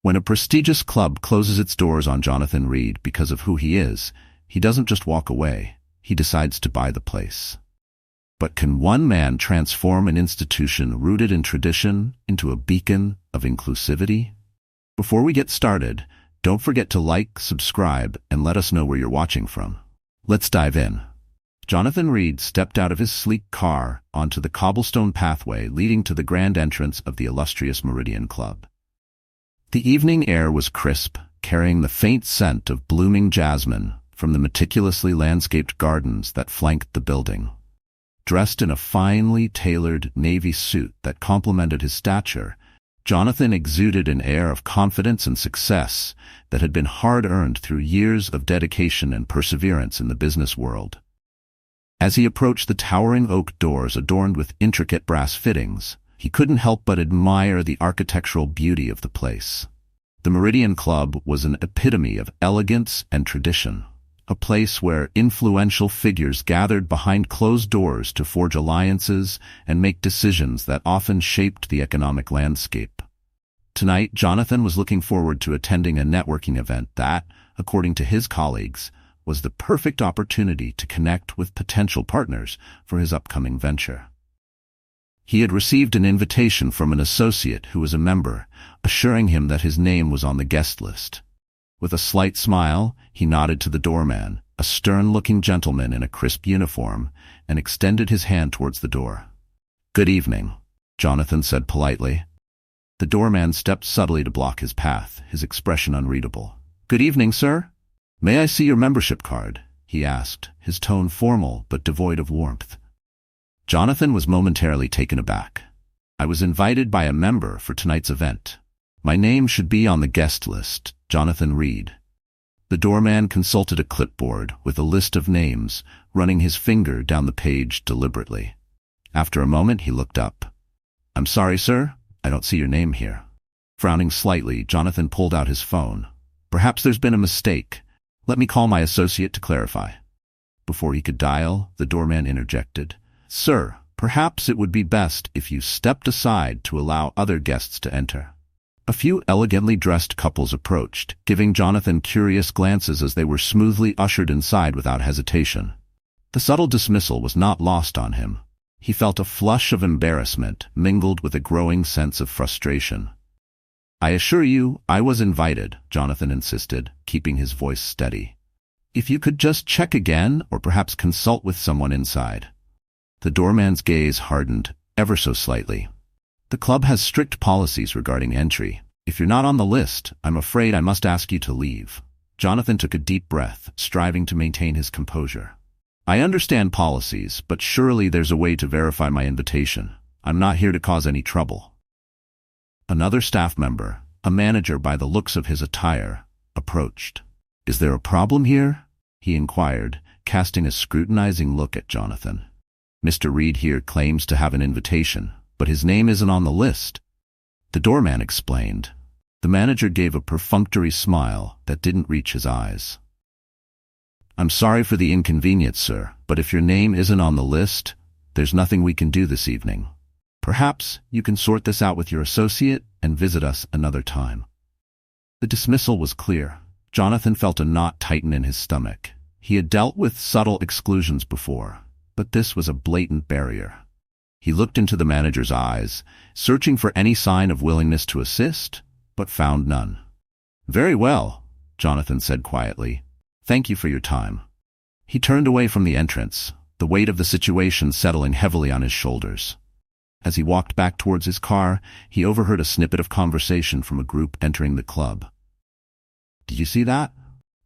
When a prestigious club closes its doors on Jonathan Reed because of who he is, he doesn't just walk away, he decides to buy the place. But can one man transform an institution rooted in tradition into a beacon of inclusivity? Before we get started, don't forget to like, subscribe, and let us know where you're watching from. Let's dive in. Jonathan Reed stepped out of his sleek car onto the cobblestone pathway leading to the grand entrance of the illustrious Meridian Club. The evening air was crisp, carrying the faint scent of blooming jasmine from the meticulously landscaped gardens that flanked the building. Dressed in a finely tailored navy suit that complemented his stature, Jonathan exuded an air of confidence and success that had been hard-earned through years of dedication and perseverance in the business world. As he approached the towering oak doors adorned with intricate brass fittings, he couldn't help but admire the architectural beauty of the place. The Meridian Club was an epitome of elegance and tradition, a place where influential figures gathered behind closed doors to forge alliances and make decisions that often shaped the economic landscape. Tonight, Jonathan was looking forward to attending a networking event that, according to his colleagues, was the perfect opportunity to connect with potential partners for his upcoming venture. He had received an invitation from an associate who was a member, assuring him that his name was on the guest list. With a slight smile, he nodded to the doorman, a stern-looking gentleman in a crisp uniform, and extended his hand towards the door. "Good evening," Jonathan said politely. The doorman stepped subtly to block his path, his expression unreadable. "Good evening, sir. May I see your membership card?" he asked, his tone formal but devoid of warmth. Jonathan was momentarily taken aback. "I was invited by a member for tonight's event. My name should be on the guest list, Jonathan Reed." The doorman consulted a clipboard with a list of names, running his finger down the page deliberately. After a moment, he looked up. "I'm sorry, sir, I don't see your name here." Frowning slightly, Jonathan pulled out his phone. "Perhaps there's been a mistake. Let me call my associate to clarify." Before he could dial, the doorman interjected. "Sir, perhaps it would be best if you stepped aside to allow other guests to enter." A few elegantly dressed couples approached, giving Jonathan curious glances as they were smoothly ushered inside without hesitation. The subtle dismissal was not lost on him. He felt a flush of embarrassment mingled with a growing sense of frustration. "I assure you, I was invited," Jonathan insisted, keeping his voice steady. "If you could just check again, or perhaps consult with someone inside." The doorman's gaze hardened, ever so slightly. "The club has strict policies regarding entry. If you're not on the list, I'm afraid I must ask you to leave." Jonathan took a deep breath, striving to maintain his composure. "I understand policies, but surely there's a way to verify my invitation. I'm not here to cause any trouble." Another staff member, a manager by the looks of his attire, approached. "Is there a problem here?" he inquired, casting a scrutinizing look at Jonathan. "Mr. Reed here claims to have an invitation, but his name isn't on the list," the doorman explained. The manager gave a perfunctory smile that didn't reach his eyes. "I'm sorry for the inconvenience, sir, but if your name isn't on the list, there's nothing we can do this evening. Perhaps you can sort this out with your associate and visit us another time." The dismissal was clear. Jonathan felt a knot tighten in his stomach. He had dealt with subtle exclusions before, but this was a blatant barrier. He looked into the manager's eyes, searching for any sign of willingness to assist, but found none. "Very well," Jonathan said quietly. "Thank you for your time." He turned away from the entrance, the weight of the situation settling heavily on his shoulders. As he walked back towards his car, he overheard a snippet of conversation from a group entering the club. "Did you see that?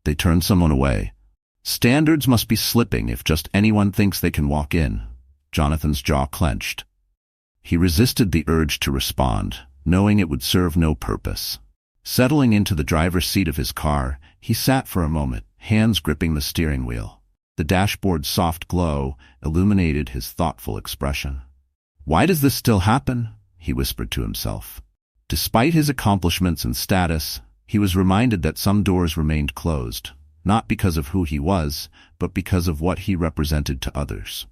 They turned someone away. Standards must be slipping if just anyone thinks they can walk in." Jonathan's jaw clenched. He resisted the urge to respond, knowing it would serve no purpose. Settling into the driver's seat of his car, he sat for a moment, hands gripping the steering wheel. The dashboard's soft glow illuminated his thoughtful expression. "Why does this still happen?" he whispered to himself. Despite his accomplishments and status, he was reminded that some doors remained closed, not because of who he was, but because of what he represented to others.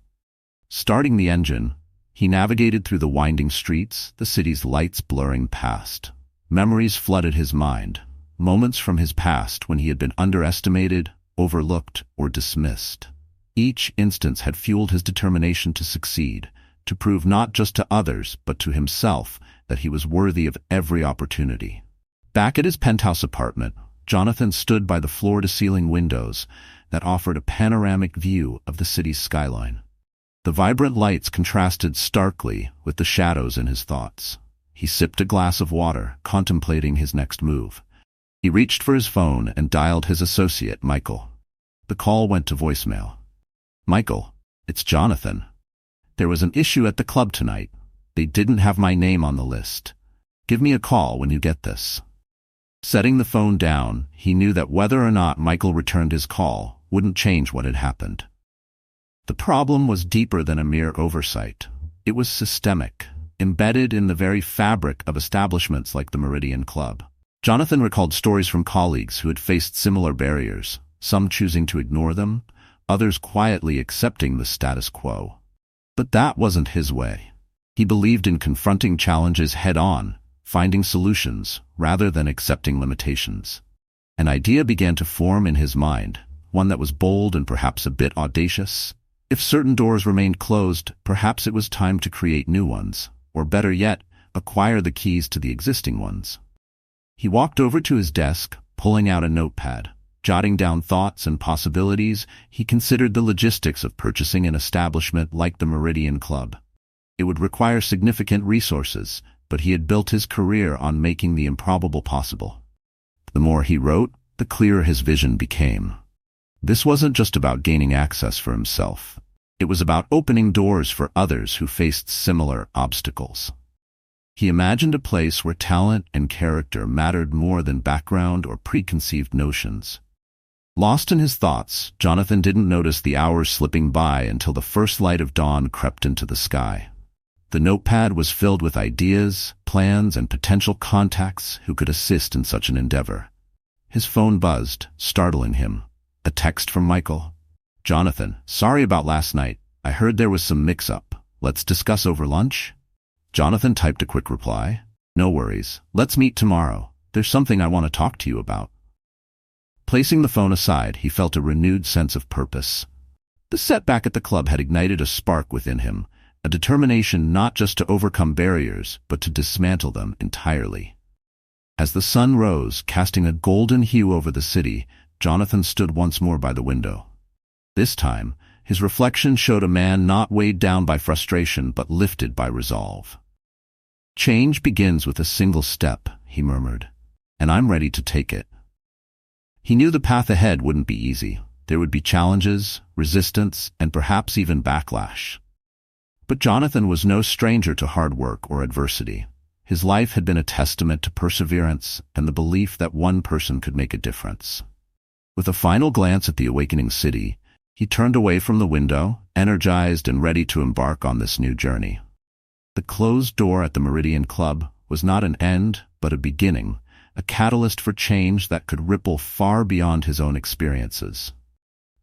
Starting the engine, he navigated through the winding streets, the city's lights blurring past. Memories flooded his mind, moments from his past when he had been underestimated, overlooked, or dismissed. Each instance had fueled his determination to succeed, to prove not just to others but to himself that he was worthy of every opportunity. Back at his penthouse apartment, Jonathan stood by the floor-to-ceiling windows that offered a panoramic view of the city's skyline. The vibrant lights contrasted starkly with the shadows in his thoughts. He sipped a glass of water, contemplating his next move. He reached for his phone and dialed his associate, Michael. The call went to voicemail. "Michael, it's Jonathan. There was an issue at the club tonight. They didn't have my name on the list. Give me a call when you get this." Setting the phone down, he knew that whether or not Michael returned his call wouldn't change what had happened. The problem was deeper than a mere oversight. It was systemic, embedded in the very fabric of establishments like the Meridian Club. Jonathan recalled stories from colleagues who had faced similar barriers, some choosing to ignore them, others quietly accepting the status quo. But that wasn't his way. He believed in confronting challenges head-on, finding solutions rather than accepting limitations. An idea began to form in his mind, one that was bold and perhaps a bit audacious. If certain doors remained closed, perhaps it was time to create new ones, or better yet, acquire the keys to the existing ones. He walked over to his desk, pulling out a notepad. Jotting down thoughts and possibilities, he considered the logistics of purchasing an establishment like the Meridian Club. It would require significant resources, but he had built his career on making the improbable possible. The more he wrote, the clearer his vision became. This wasn't just about gaining access for himself. It was about opening doors for others who faced similar obstacles. He imagined a place where talent and character mattered more than background or preconceived notions. Lost in his thoughts, Jonathan didn't notice the hours slipping by until the first light of dawn crept into the sky. The notepad was filled with ideas, plans, and potential contacts who could assist in such an endeavor. His phone buzzed, startling him. A text from Michael. "Jonathan, sorry about last night. I heard there was some mix-up. Let's discuss over lunch?" Jonathan typed a quick reply. "No worries. Let's meet tomorrow. There's something I want to talk to you about." Placing the phone aside, he felt a renewed sense of purpose. The setback at the club had ignited a spark within him, a determination not just to overcome barriers, but to dismantle them entirely. As the sun rose, casting a golden hue over the city, Jonathan stood once more by the window. This time, his reflection showed a man not weighed down by frustration, but lifted by resolve. "Change begins with a single step," he murmured, "and I'm ready to take it." He knew the path ahead wouldn't be easy. There would be challenges, resistance, and perhaps even backlash. But Jonathan was no stranger to hard work or adversity. His life had been a testament to perseverance and the belief that one person could make a difference. With a final glance at the awakening city, he turned away from the window, energized and ready to embark on this new journey. The closed door at the Meridian Club was not an end, but a beginning, a catalyst for change that could ripple far beyond his own experiences.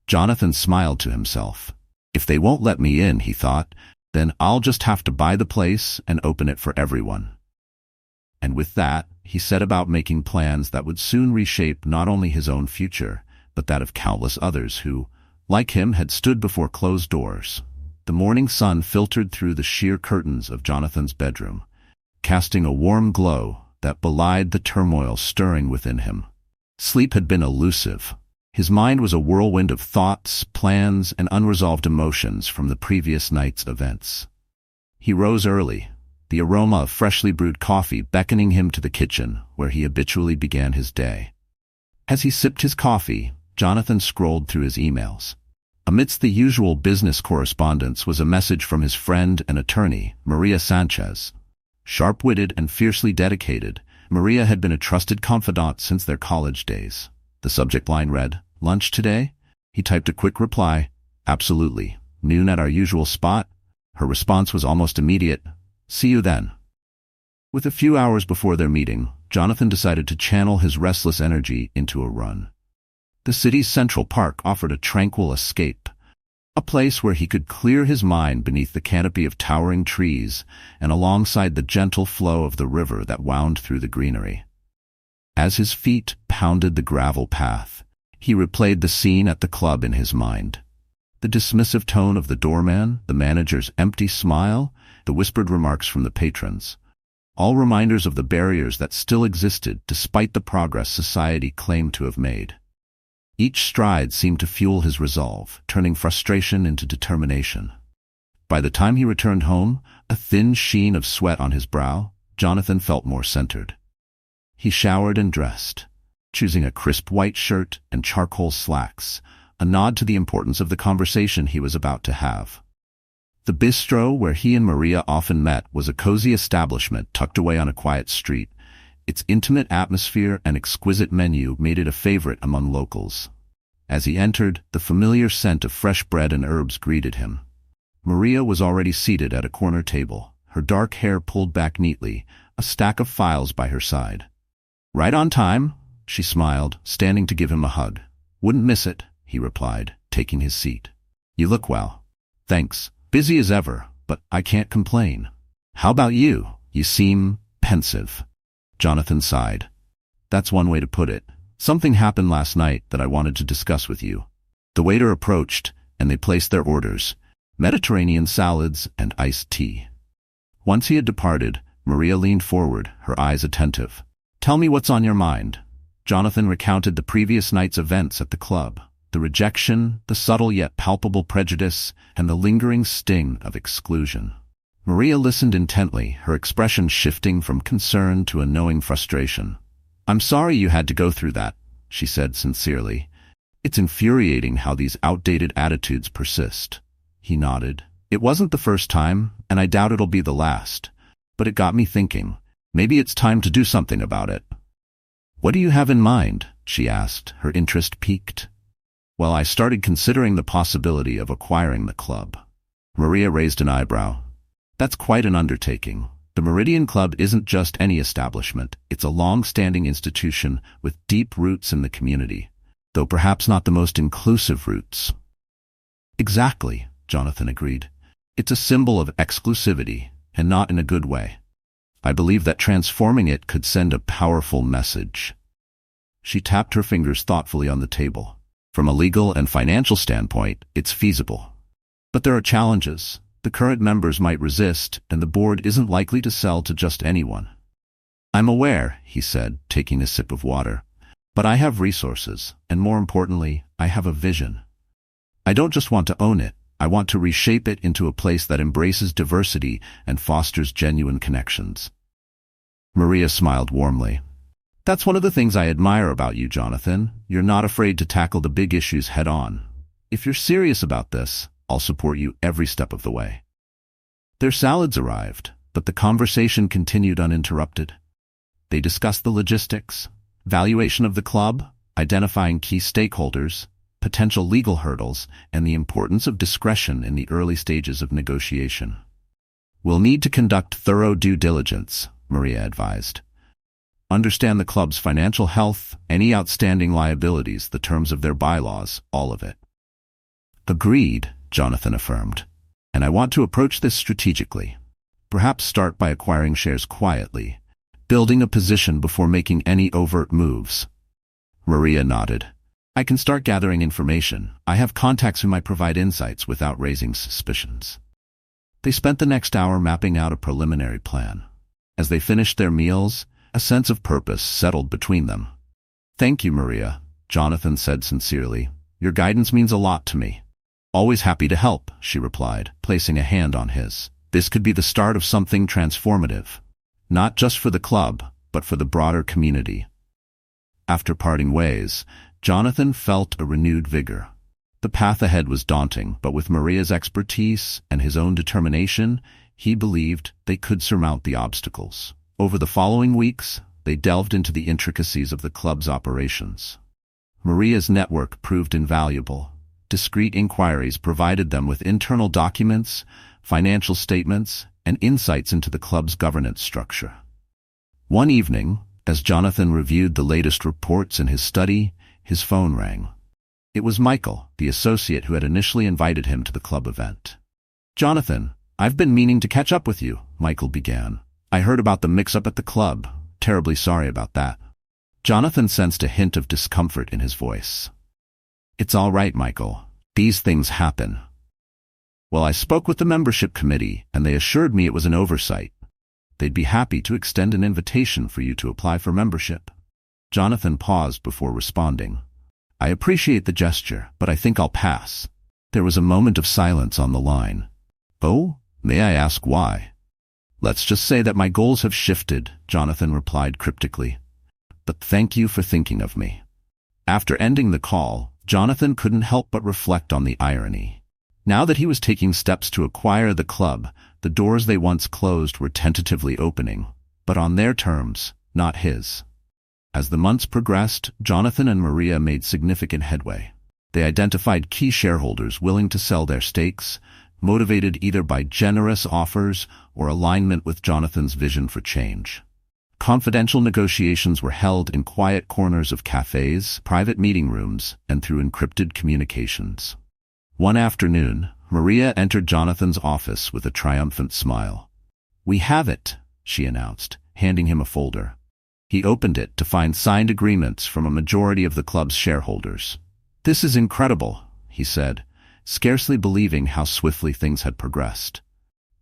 Jonathan smiled to himself. If they won't let me in, he thought, then I'll just have to buy the place and open it for everyone. And with that, he set about making plans that would soon reshape not only his own future, but that of countless others who, like him, had stood before closed doors. The morning sun filtered through the sheer curtains of Jonathan's bedroom, casting a warm glow that belied the turmoil stirring within him. Sleep had been elusive. His mind was a whirlwind of thoughts, plans, and unresolved emotions from the previous night's events. He rose early, the aroma of freshly brewed coffee beckoning him to the kitchen where he habitually began his day. As he sipped his coffee, Jonathan scrolled through his emails. Amidst the usual business correspondence was a message from his friend and attorney, Maria Sanchez. Sharp-witted and fiercely dedicated, Maria had been a trusted confidant since their college days. The subject line read, "Lunch today?" He typed a quick reply, "Absolutely. Noon at our usual spot?" Her response was almost immediate, "See you then." With a few hours before their meeting, Jonathan decided to channel his restless energy into a run. The city's Central Park offered a tranquil escape. a place where he could clear his mind beneath the canopy of towering trees and alongside the gentle flow of the river that wound through the greenery. As his feet pounded the gravel path, he replayed the scene at the club in his mind. The dismissive tone of the doorman, the manager's empty smile, the whispered remarks from the patrons, all reminders of the barriers that still existed despite the progress society claimed to have made. Each stride seemed to fuel his resolve, turning frustration into determination. By the time he returned home, a thin sheen of sweat on his brow, Jonathan felt more centered. He showered and dressed, choosing a crisp white shirt and charcoal slacks, a nod to the importance of the conversation he was about to have. The bistro where he and Maria often met was a cozy establishment tucked away on a quiet street. Its intimate atmosphere and exquisite menu made it a favorite among locals. As he entered, the familiar scent of fresh bread and herbs greeted him. Maria was already seated at a corner table, her dark hair pulled back neatly, a stack of files by her side. "Right on time," she smiled, standing to give him a hug. "Wouldn't miss it," he replied, taking his seat. "You look well." "Thanks. Busy as ever, but I can't complain. How about you? You seem pensive." Jonathan sighed. "That's one way to put it. Something happened last night that I wanted to discuss with you." The waiter approached, and they placed their orders, Mediterranean salads and iced tea. Once he had departed, Maria leaned forward, her eyes attentive. "Tell me what's on your mind." Jonathan recounted the previous night's events at the club, the rejection, the subtle yet palpable prejudice, and the lingering sting of exclusion. Maria listened intently, her expression shifting from concern to a knowing frustration. "I'm sorry you had to go through that," she said sincerely. "It's infuriating how these outdated attitudes persist." He nodded. "It wasn't the first time, and I doubt it'll be the last. But it got me thinking. Maybe it's time to do something about it." "What do you have in mind?" she asked, her interest piqued. "Well, I started considering the possibility of acquiring the club." Maria raised an eyebrow. "That's quite an undertaking. The Meridian Club isn't just any establishment. It's a long-standing institution with deep roots in the community, though perhaps not the most inclusive roots." "Exactly," Jonathan agreed. "It's a symbol of exclusivity, and not in a good way. I believe that transforming it could send a powerful message." She tapped her fingers thoughtfully on the table. "From a legal and financial standpoint, it's feasible. But there are challenges. The current members might resist, and the board isn't likely to sell to just anyone." "I'm aware," he said, taking a sip of water. "But I have resources, and more importantly, I have a vision. I don't just want to own it. I want to reshape it into a place that embraces diversity and fosters genuine connections." Maria smiled warmly. "That's one of the things I admire about you, Jonathan. You're not afraid to tackle the big issues head-on. If you're serious about this, I'll support you every step of the way." Their salads arrived, but the conversation continued uninterrupted. They discussed the logistics, valuation of the club, identifying key stakeholders, potential legal hurdles, and the importance of discretion in the early stages of negotiation. "We'll need to conduct thorough due diligence," Maria advised. "Understand the club's financial health, any outstanding liabilities, the terms of their bylaws, all of it." "Agreed," Jonathan affirmed. "And I want to approach this strategically. Perhaps start by acquiring shares quietly, building a position before making any overt moves." Maria nodded. "I can start gathering information. I have contacts who might provide insights without raising suspicions." They spent the next hour mapping out a preliminary plan. As they finished their meals, a sense of purpose settled between them. "Thank you, Maria," Jonathan said sincerely. "Your guidance means a lot to me." "Always happy to help," she replied, placing a hand on his. "This could be the start of something transformative, not just for the club, but for the broader community." After parting ways, Jonathan felt a renewed vigor. The path ahead was daunting, but with Maria's expertise and his own determination, he believed they could surmount the obstacles. Over the following weeks, they delved into the intricacies of the club's operations. Maria's network proved invaluable. Discreet inquiries provided them with internal documents, financial statements, and insights into the club's governance structure. One evening, as Jonathan reviewed the latest reports in his study, his phone rang. It was Michael, the associate who had initially invited him to the club event. "Jonathan, I've been meaning to catch up with you," Michael began. "I heard about the mix-up at the club. Terribly sorry about that." Jonathan sensed a hint of discomfort in his voice. "It's all right, Michael. These things happen." "Well, I spoke with the membership committee, and they assured me it was an oversight. They'd be happy to extend an invitation for you to apply for membership." Jonathan paused before responding. "I appreciate the gesture, but I think I'll pass." There was a moment of silence on the line. "Oh, may I ask why?" "Let's just say that my goals have shifted," Jonathan replied cryptically. "But thank you for thinking of me." After ending the call, Jonathan couldn't help but reflect on the irony. Now that he was taking steps to acquire the club, the doors they once closed were tentatively opening, but on their terms, not his. As the months progressed, Jonathan and Maria made significant headway. They identified key shareholders willing to sell their stakes, motivated either by generous offers or alignment with Jonathan's vision for change. Confidential negotiations were held in quiet corners of cafes, private meeting rooms, and through encrypted communications. One afternoon, Maria entered Jonathan's office with a triumphant smile. "We have it," she announced, handing him a folder. He opened it to find signed agreements from a majority of the club's shareholders. "This is incredible," he said, scarcely believing how swiftly things had progressed.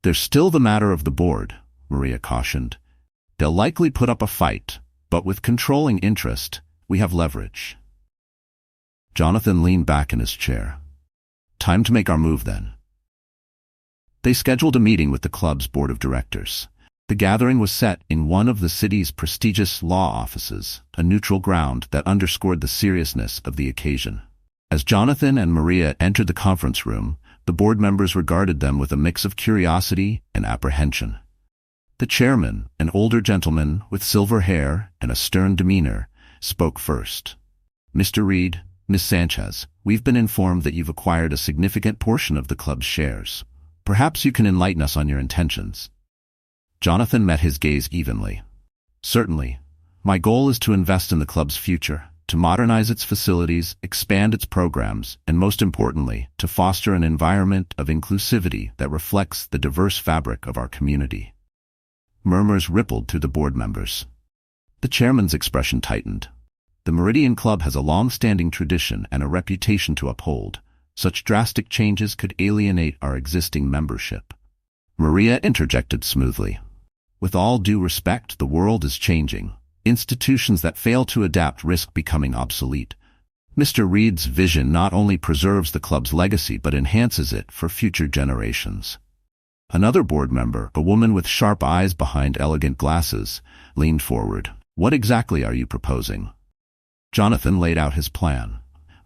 "There's still the matter of the board," Maria cautioned. "They'll likely put up a fight, but with controlling interest, we have leverage." Jonathan leaned back in his chair. "Time to make our move then." They scheduled a meeting with the club's board of directors. The gathering was set in one of the city's prestigious law offices, a neutral ground that underscored the seriousness of the occasion. As Jonathan and Maria entered the conference room, the board members regarded them with a mix of curiosity and apprehension. The chairman, an older gentleman with silver hair and a stern demeanor, spoke first. "Mr. Reed, Miss Sanchez, we've been informed that you've acquired a significant portion of the club's shares. Perhaps you can enlighten us on your intentions." Jonathan met his gaze evenly. "Certainly. My goal is to invest in the club's future, to modernize its facilities, expand its programs, and most importantly, to foster an environment of inclusivity that reflects the diverse fabric of our community." Murmurs rippled through the board members. The chairman's expression tightened. The Meridian Club has a long-standing tradition and a reputation to uphold. Such drastic changes could alienate our existing membership. Maria interjected smoothly. "With all due respect, the world is changing. Institutions that fail to adapt risk becoming obsolete. Mr. Reed's vision not only preserves the club's legacy but enhances it for future generations." Another board member, a woman with sharp eyes behind elegant glasses, leaned forward. "What exactly are you proposing?" Jonathan laid out his plan.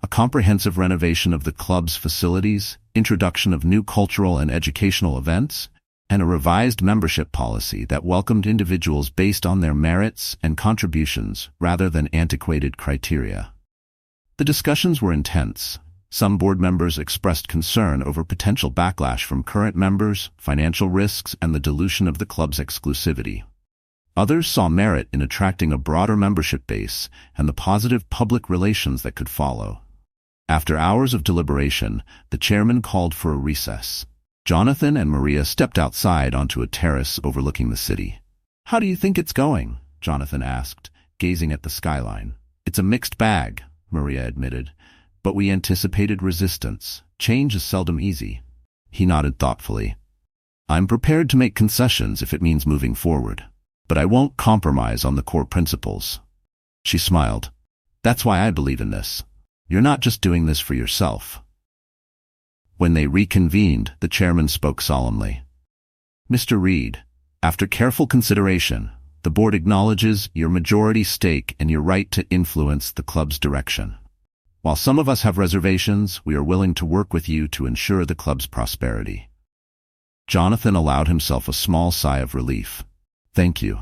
A comprehensive renovation of the club's facilities, introduction of new cultural and educational events, and a revised membership policy that welcomed individuals based on their merits and contributions rather than antiquated criteria. The discussions were intense. Some board members expressed concern over potential backlash from current members, financial risks, and the dilution of the club's exclusivity. Others saw merit in attracting a broader membership base and the positive public relations that could follow. After hours of deliberation, the chairman called for a recess. Jonathan and Maria stepped outside onto a terrace overlooking the city. "How do you think it's going?" Jonathan asked, gazing at the skyline. "It's a mixed bag," Maria admitted, "but we anticipated resistance. Change is seldom easy." He nodded thoughtfully. "I'm prepared to make concessions if it means moving forward, but I won't compromise on the core principles." She smiled. "That's why I believe in this. You're not just doing this for yourself." When they reconvened, the chairman spoke solemnly. "Mr. Reed, after careful consideration, the board acknowledges your majority stake and your right to influence the club's direction. While some of us have reservations, we are willing to work with you to ensure the club's prosperity." Jonathan allowed himself a small sigh of relief. "Thank you.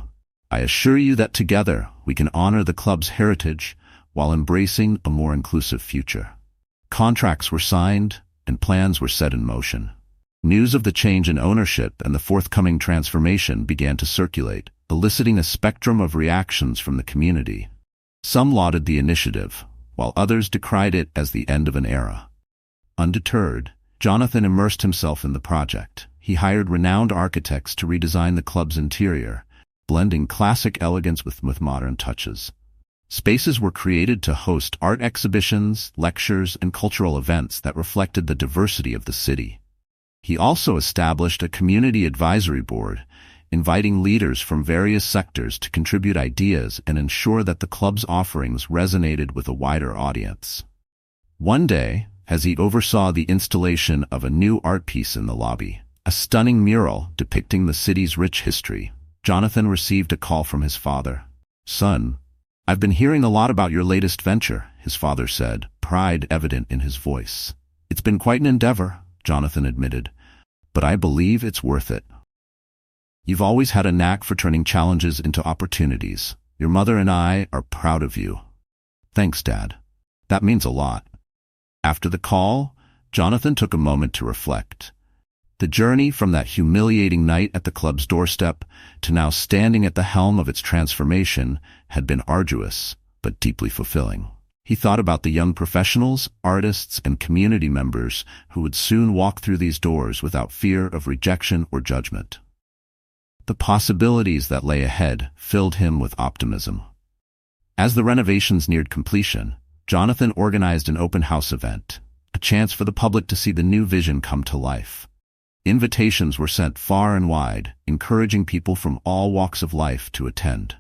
I assure you that together we can honor the club's heritage while embracing a more inclusive future." Contracts were signed, and plans were set in motion. News of the change in ownership and the forthcoming transformation began to circulate, eliciting a spectrum of reactions from the community. Some lauded the initiative, while others decried it as the end of an era. Undeterred, Jonathan immersed himself in the project. He hired renowned architects to redesign the club's interior, blending classic elegance with modern touches. Spaces were created to host art exhibitions, lectures, and cultural events that reflected the diversity of the city. He also established a community advisory board, inviting leaders from various sectors to contribute ideas and ensure that the club's offerings resonated with a wider audience. One day, as he oversaw the installation of a new art piece in the lobby, a stunning mural depicting the city's rich history, Jonathan received a call from his father. "Son, I've been hearing a lot about your latest venture," his father said, pride evident in his voice. "It's been quite an endeavor," Jonathan admitted, "but I believe it's worth it. You've always had a knack for turning challenges into opportunities. Your mother and I are proud of you." "Thanks, Dad. That means a lot." After the call, Jonathan took a moment to reflect. The journey from that humiliating night at the club's doorstep to now standing at the helm of its transformation had been arduous, but deeply fulfilling. He thought about the young professionals, artists, and community members who would soon walk through these doors without fear of rejection or judgment. The possibilities that lay ahead filled him with optimism. As the renovations neared completion, Jonathan organized an open house event, a chance for the public to see the new vision come to life. Invitations were sent far and wide, encouraging people from all walks of life to attend.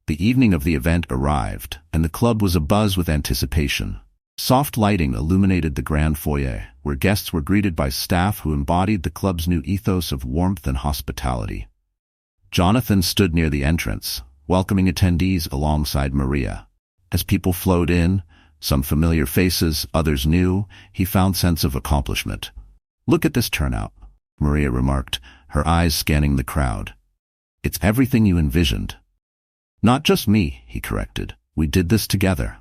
The evening of the event arrived, and the club was abuzz with anticipation. Soft lighting illuminated the grand foyer, where guests were greeted by staff who embodied the club's new ethos of warmth and hospitality. Jonathan stood near the entrance, welcoming attendees alongside Maria. As people flowed in, some familiar faces, others new, he found sense of accomplishment. "Look at this turnout," Maria remarked, her eyes scanning the crowd. "It's everything you envisioned." "Not just me," he corrected. "We did this together."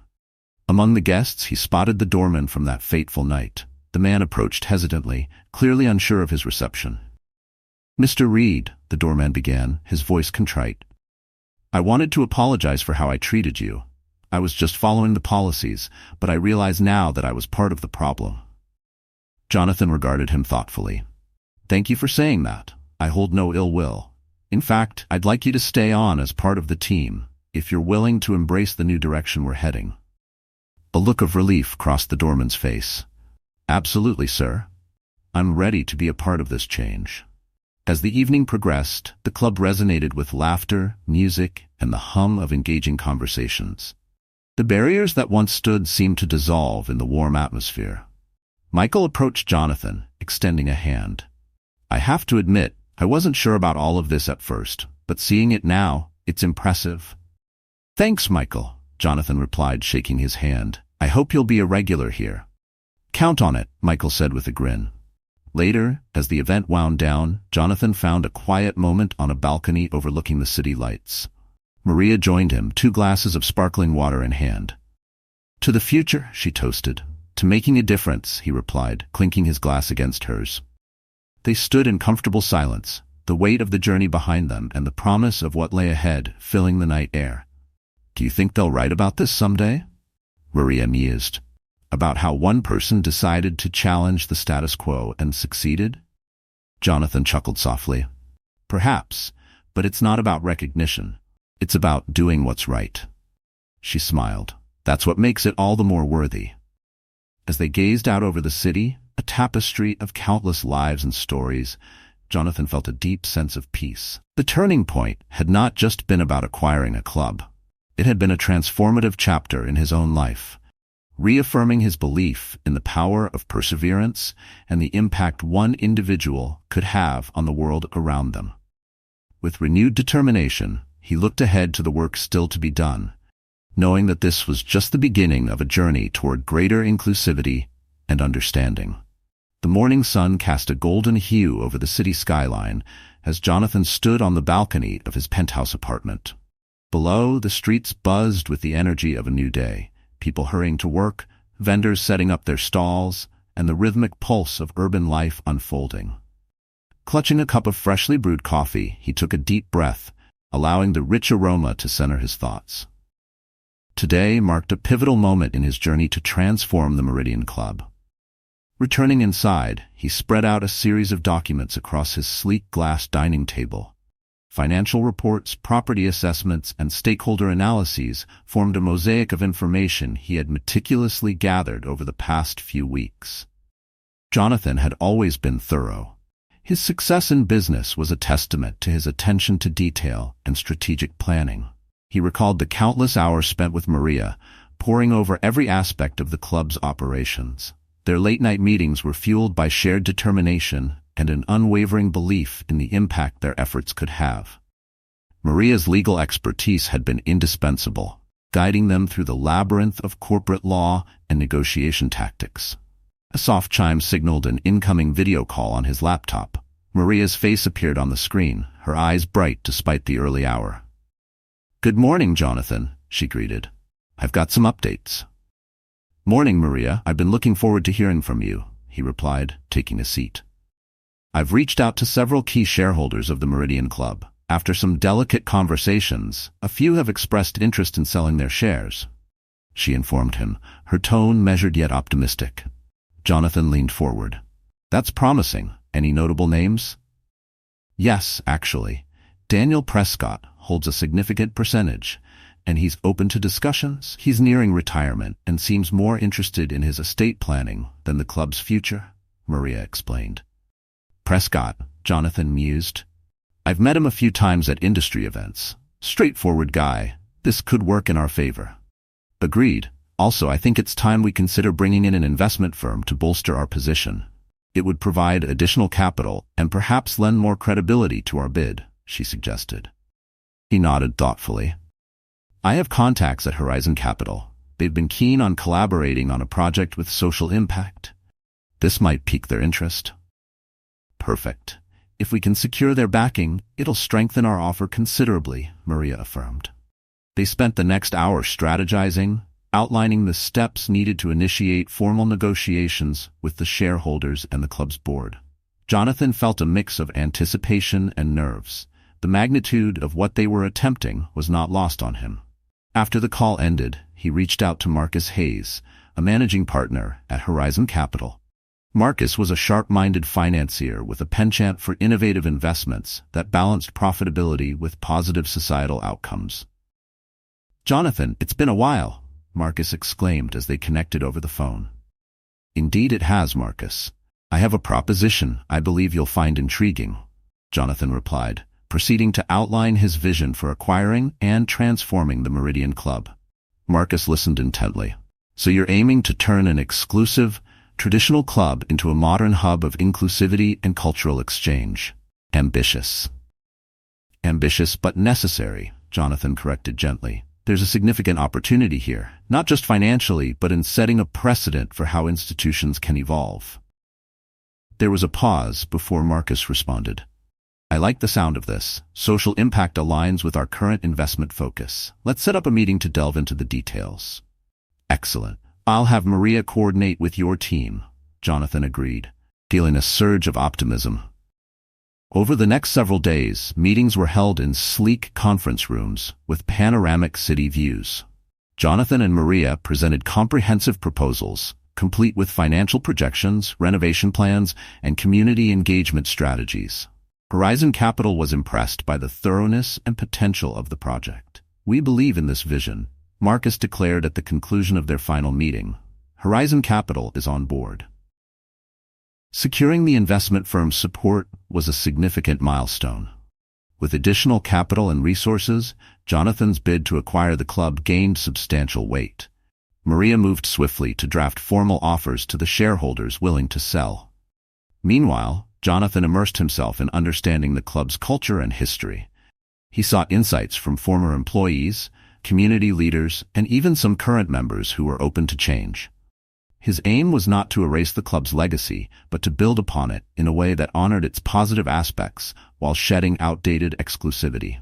Among the guests, he spotted the doorman from that fateful night. The man approached hesitantly, clearly unsure of his reception. "Mr. Reed," the doorman began, his voice contrite. "I wanted to apologize for how I treated you. I was just following the policies, but I realize now that I was part of the problem." Jonathan regarded him thoughtfully. "Thank you for saying that. I hold no ill will. In fact, I'd like you to stay on as part of the team, if you're willing to embrace the new direction we're heading." A look of relief crossed the doorman's face. "Absolutely, sir. I'm ready to be a part of this change." As the evening progressed, the club resonated with laughter, music, and the hum of engaging conversations. The barriers that once stood seemed to dissolve in the warm atmosphere. Michael approached Jonathan, extending a hand. "I have to admit, I wasn't sure about all of this at first, but seeing it now, it's impressive." "Thanks, Michael," Jonathan replied, shaking his hand. "I hope you'll be a regular here." "Count on it," Michael said with a grin. Later, as the event wound down, Jonathan found a quiet moment on a balcony overlooking the city lights. Maria joined him, 2 glasses of sparkling water in hand. "To the future," she toasted. "To making a difference," he replied, clinking his glass against hers. They stood in comfortable silence, the weight of the journey behind them and the promise of what lay ahead filling the night air. "Do you think they'll write about this someday?" Maria mused. "About how one person decided to challenge the status quo and succeeded?" Jonathan chuckled softly. "Perhaps, but it's not about recognition. It's about doing what's right." She smiled. "That's what makes it all the more worthy." As they gazed out over the city, a tapestry of countless lives and stories, Jonathan felt a deep sense of peace. The turning point had not just been about acquiring a club. It had been a transformative chapter in his own life, reaffirming his belief in the power of perseverance and the impact one individual could have on the world around them. With renewed determination, he looked ahead to the work still to be done, knowing that this was just the beginning of a journey toward greater inclusivity and understanding. The morning sun cast a golden hue over the city skyline as Jonathan stood on the balcony of his penthouse apartment. Below, the streets buzzed with the energy of a new day, people hurrying to work, vendors setting up their stalls, and the rhythmic pulse of urban life unfolding. Clutching a cup of freshly brewed coffee, he took a deep breath, allowing the rich aroma to center his thoughts. Today marked a pivotal moment in his journey to transform the Meridian Club. Returning inside, he spread out a series of documents across his sleek glass dining table. Financial reports, property assessments, and stakeholder analyses formed a mosaic of information he had meticulously gathered over the past few weeks. Jonathan had always been thorough. His success in business was a testament to his attention to detail and strategic planning. He recalled the countless hours spent with Maria, poring over every aspect of the club's operations. Their late-night meetings were fueled by shared determination and an unwavering belief in the impact their efforts could have. Maria's legal expertise had been indispensable, guiding them through the labyrinth of corporate law and negotiation tactics. A soft chime signaled an incoming video call on his laptop. Maria's face appeared on the screen, her eyes bright despite the early hour. "Good morning, Jonathan," she greeted. "I've got some updates." "Morning, Maria. I've been looking forward to hearing from you," he replied, taking a seat. "I've reached out to several key shareholders of the Meridian Club. After some delicate conversations, a few have expressed interest in selling their shares," she informed him, her tone measured yet optimistic. Jonathan leaned forward. "That's promising. Any notable names?" "Yes, actually. Daniel Prescott holds a significant percentage, and he's open to discussions. He's nearing retirement and seems more interested in his estate planning than the club's future," Maria explained. "Prescott," Jonathan mused. "I've met him a few times at industry events. Straightforward guy. This could work in our favor." "Agreed. Also, I think it's time we consider bringing in an investment firm to bolster our position. It would provide additional capital and perhaps lend more credibility to our bid," she suggested. He nodded thoughtfully. "I have contacts at Horizon Capital. They've been keen on collaborating on a project with social impact. This might pique their interest." "Perfect. If we can secure their backing, it'll strengthen our offer considerably," Maria affirmed. They spent the next hour strategizing, outlining the steps needed to initiate formal negotiations with the shareholders and the club's board. Jonathan felt a mix of anticipation and nerves. The magnitude of what they were attempting was not lost on him. After the call ended, he reached out to Marcus Hayes, a managing partner at Horizon Capital. Marcus was a sharp-minded financier with a penchant for innovative investments that balanced profitability with positive societal outcomes. "Jonathan, it's been a while," Marcus exclaimed as they connected over the phone. "Indeed it has, Marcus. I have a proposition I believe you'll find intriguing," Jonathan replied, proceeding to outline his vision for acquiring and transforming the Meridian Club. Marcus listened intently. "So you're aiming to turn an exclusive, traditional club into a modern hub of inclusivity and cultural exchange. Ambitious." "Ambitious but necessary," Jonathan corrected gently. "There's a significant opportunity here, not just financially, but in setting a precedent for how institutions can evolve." There was a pause before Marcus responded. "I like the sound of this. Social impact aligns with our current investment focus. Let's set up a meeting to delve into the details." "Excellent. I'll have Maria coordinate with your team," Jonathan agreed, feeling a surge of optimism. Over the next several days, meetings were held in sleek conference rooms with panoramic city views. Jonathan and Maria presented comprehensive proposals, complete with financial projections, renovation plans, and community engagement strategies. Horizon Capital was impressed by the thoroughness and potential of the project. "We believe in this vision," Marcus declared at the conclusion of their final meeting. "Horizon Capital is on board." Securing the investment firm's support was a significant milestone. With additional capital and resources, Jonathan's bid to acquire the club gained substantial weight. Maria moved swiftly to draft formal offers to the shareholders willing to sell. Meanwhile, Jonathan immersed himself in understanding the club's culture and history. He sought insights from former employees, community leaders, and even some current members who were open to change. His aim was not to erase the club's legacy, but to build upon it in a way that honored its positive aspects while shedding outdated exclusivity.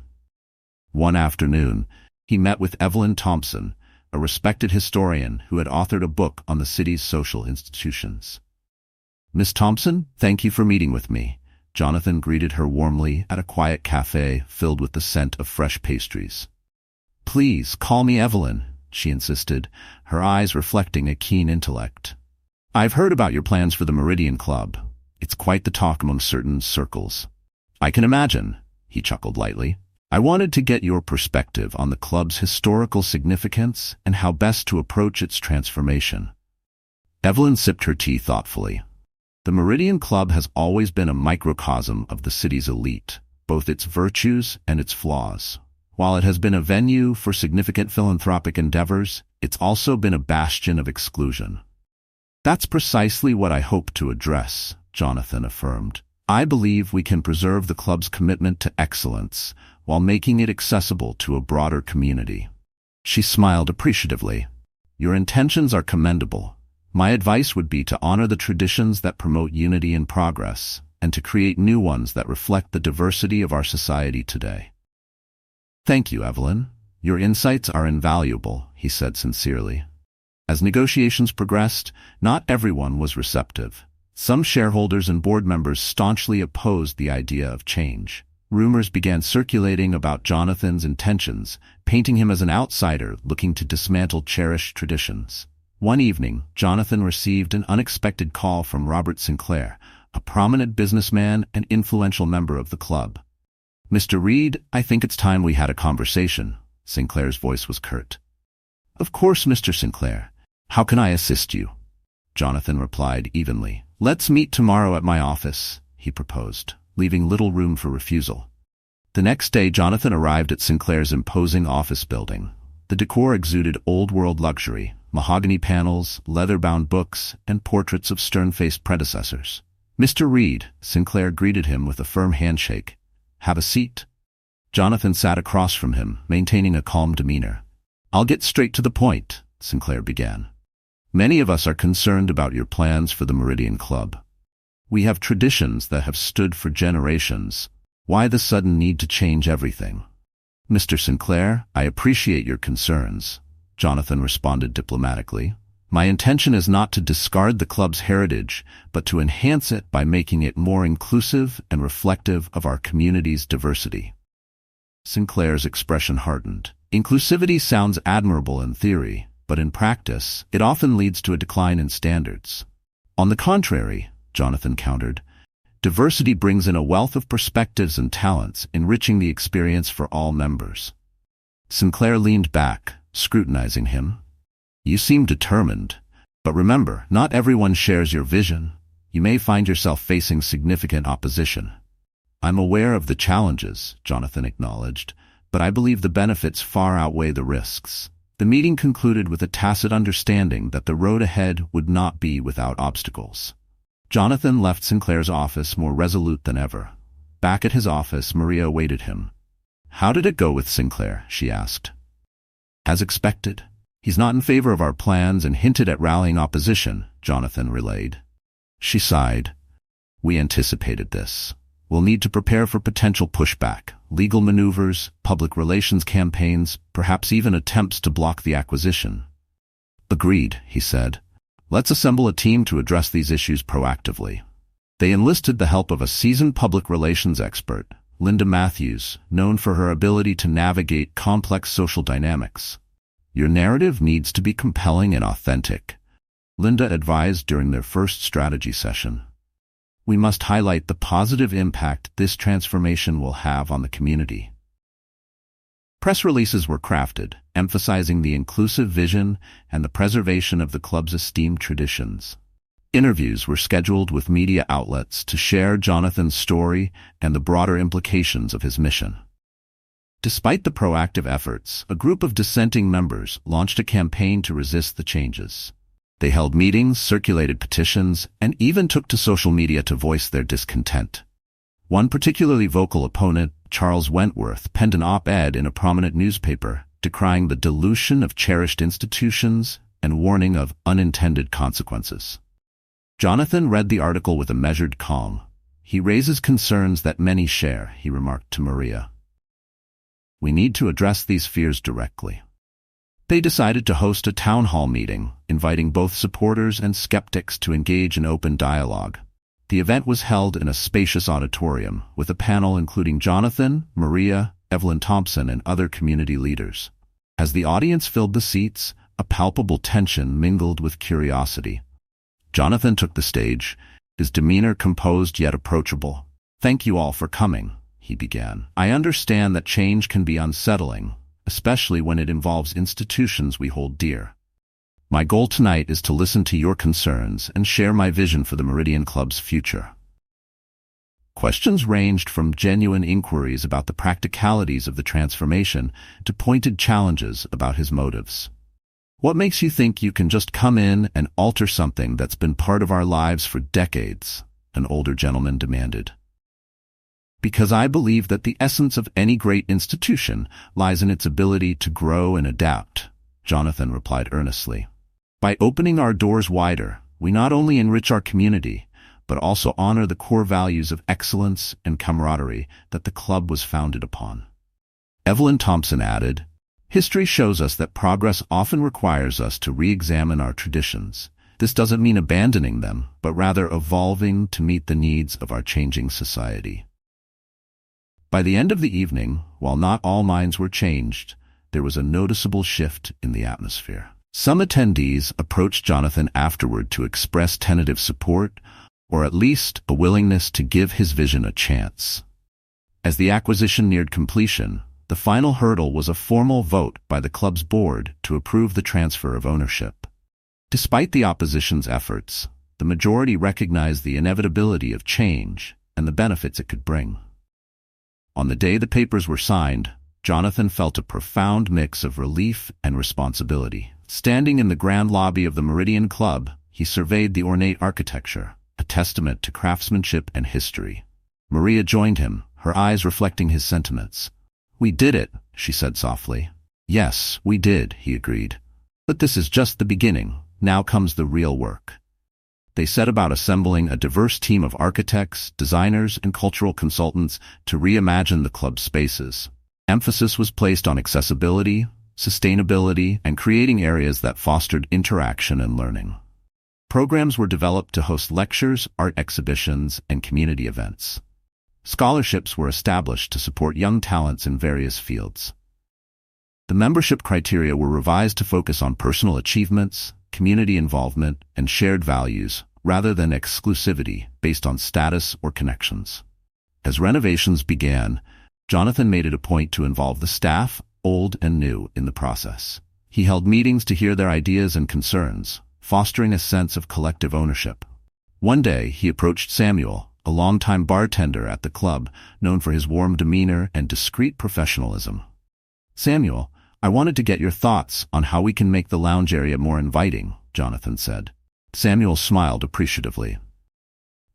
One afternoon, he met with Evelyn Thompson, a respected historian who had authored a book on the city's social institutions. "Miss Thompson, thank you for meeting with me." Jonathan greeted her warmly at a quiet cafe filled with the scent of fresh pastries. "Please call me Evelyn," she insisted, her eyes reflecting a keen intellect. "I've heard about your plans for the Meridian Club. It's quite the talk among certain circles." "I can imagine," he chuckled lightly. "I wanted to get your perspective on the club's historical significance and how best to approach its transformation." Evelyn sipped her tea thoughtfully. The Meridian Club has always been a microcosm of the city's elite, both its virtues and its flaws. While it has been a venue for significant philanthropic endeavors, it's also been a bastion of exclusion. "That's precisely what I hope to address," Jonathan affirmed. "I believe we can preserve the club's commitment to excellence while making it accessible to a broader community." She smiled appreciatively. "Your intentions are commendable. My advice would be to honor the traditions that promote unity and progress, and to create new ones that reflect the diversity of our society today." "Thank you, Evelyn. Your insights are invaluable," he said sincerely. As negotiations progressed, not everyone was receptive. Some shareholders and board members staunchly opposed the idea of change. Rumors began circulating about Jonathan's intentions, painting him as an outsider looking to dismantle cherished traditions. One evening, Jonathan received an unexpected call from Robert Sinclair, a prominent businessman and influential member of the club. "Mr. Reed, I think it's time we had a conversation." Sinclair's voice was curt. "Of course, Mr. Sinclair. How can I assist you?" Jonathan replied evenly. "Let's meet tomorrow at my office," he proposed, leaving little room for refusal. The next day, Jonathan arrived at Sinclair's imposing office building. The decor exuded old-world luxury, mahogany panels, leather-bound books, and portraits of stern-faced predecessors. "Mr. Reed," Sinclair greeted him with a firm handshake. "Have a seat." Jonathan sat across from him, maintaining a calm demeanor. "I'll get straight to the point," Sinclair began. "Many of us are concerned about your plans for the Meridian Club. We have traditions that have stood for generations. Why the sudden need to change everything?" "Mr. Sinclair, I appreciate your concerns," Jonathan responded diplomatically. "My intention is not to discard the club's heritage, but to enhance it by making it more inclusive and reflective of our community's diversity." Sinclair's expression hardened. "Inclusivity sounds admirable in theory, but in practice, it often leads to a decline in standards." "On the contrary," Jonathan countered, "diversity brings in a wealth of perspectives and talents, enriching the experience for all members." Sinclair leaned back, scrutinizing him. "You seem determined, but remember, not everyone shares your vision. You may find yourself facing significant opposition." "I'm aware of the challenges," Jonathan acknowledged, "but I believe the benefits far outweigh the risks." The meeting concluded with a tacit understanding that the road ahead would not be without obstacles. Jonathan left Sinclair's office more resolute than ever. Back at his office, Maria awaited him. "How did it go with Sinclair?" she asked. "As expected. He's not in favor of our plans and hinted at rallying opposition," Jonathan relayed. She sighed. "We anticipated this. We'll need to prepare for potential pushback, legal maneuvers, public relations campaigns, perhaps even attempts to block the acquisition." "Agreed," he said. "Let's assemble a team to address these issues proactively." They enlisted the help of a seasoned public relations expert, Linda Matthews, known for her ability to navigate complex social dynamics. "Your narrative needs to be compelling and authentic," Linda advised during their first strategy session. "We must highlight the positive impact this transformation will have on the community." Press releases were crafted, emphasizing the inclusive vision and the preservation of the club's esteemed traditions. Interviews were scheduled with media outlets to share Jonathan's story and the broader implications of his mission. Despite the proactive efforts, a group of dissenting members launched a campaign to resist the changes. They held meetings, circulated petitions, and even took to social media to voice their discontent. One particularly vocal opponent, Charles Wentworth, penned an op-ed in a prominent newspaper, decrying the dilution of cherished institutions and warning of unintended consequences. Jonathan read the article with a measured calm. "He raises concerns that many share," he remarked to Maria. "We need to address these fears directly." They decided to host a town hall meeting, inviting both supporters and skeptics to engage in open dialogue. The event was held in a spacious auditorium, with a panel including Jonathan, Maria, Evelyn Thompson, and other community leaders. As the audience filled the seats, a palpable tension mingled with curiosity. Jonathan took the stage, his demeanor composed yet approachable. "Thank you all for coming," he began. "I understand that change can be unsettling, especially when it involves institutions we hold dear. My goal tonight is to listen to your concerns and share my vision for the Meridian Club's future." Questions ranged from genuine inquiries about the practicalities of the transformation to pointed challenges about his motives. "What makes you think you can just come in and alter something that's been part of our lives for decades?" an older gentleman demanded. "Because I believe that the essence of any great institution lies in its ability to grow and adapt," Jonathan replied earnestly. "By opening our doors wider, we not only enrich our community, but also honor the core values of excellence and camaraderie that the club was founded upon." Evelyn Thompson added, "History shows us that progress often requires us to re-examine our traditions. This doesn't mean abandoning them, but rather evolving to meet the needs of our changing society." By the end of the evening, while not all minds were changed, there was a noticeable shift in the atmosphere. Some attendees approached Jonathan afterward to express tentative support, or at least a willingness to give his vision a chance. As the acquisition neared completion, the final hurdle was a formal vote by the club's board to approve the transfer of ownership. Despite the opposition's efforts, the majority recognized the inevitability of change and the benefits it could bring. On the day the papers were signed, Jonathan felt a profound mix of relief and responsibility. Standing in the grand lobby of the Meridian Club, he surveyed the ornate architecture, a testament to craftsmanship and history. Maria joined him, her eyes reflecting his sentiments. "We did it," she said softly. "Yes, we did," he agreed. "But this is just the beginning. Now comes the real work." They set about assembling a diverse team of architects, designers, and cultural consultants to reimagine the club's spaces. Emphasis was placed on accessibility, sustainability, and creating areas that fostered interaction and learning. Programs were developed to host lectures, art exhibitions, and community events. Scholarships were established to support young talents in various fields. The membership criteria were revised to focus on personal achievements, community involvement, and shared values, rather than exclusivity based on status or connections. As renovations began, Jonathan made it a point to involve the staff, old and new, in the process. He held meetings to hear their ideas and concerns, fostering a sense of collective ownership. One day, he approached Samuel, a longtime bartender at the club, known for his warm demeanor and discreet professionalism. "Samuel, I wanted to get your thoughts on how we can make the lounge area more inviting," Jonathan said. Samuel smiled appreciatively.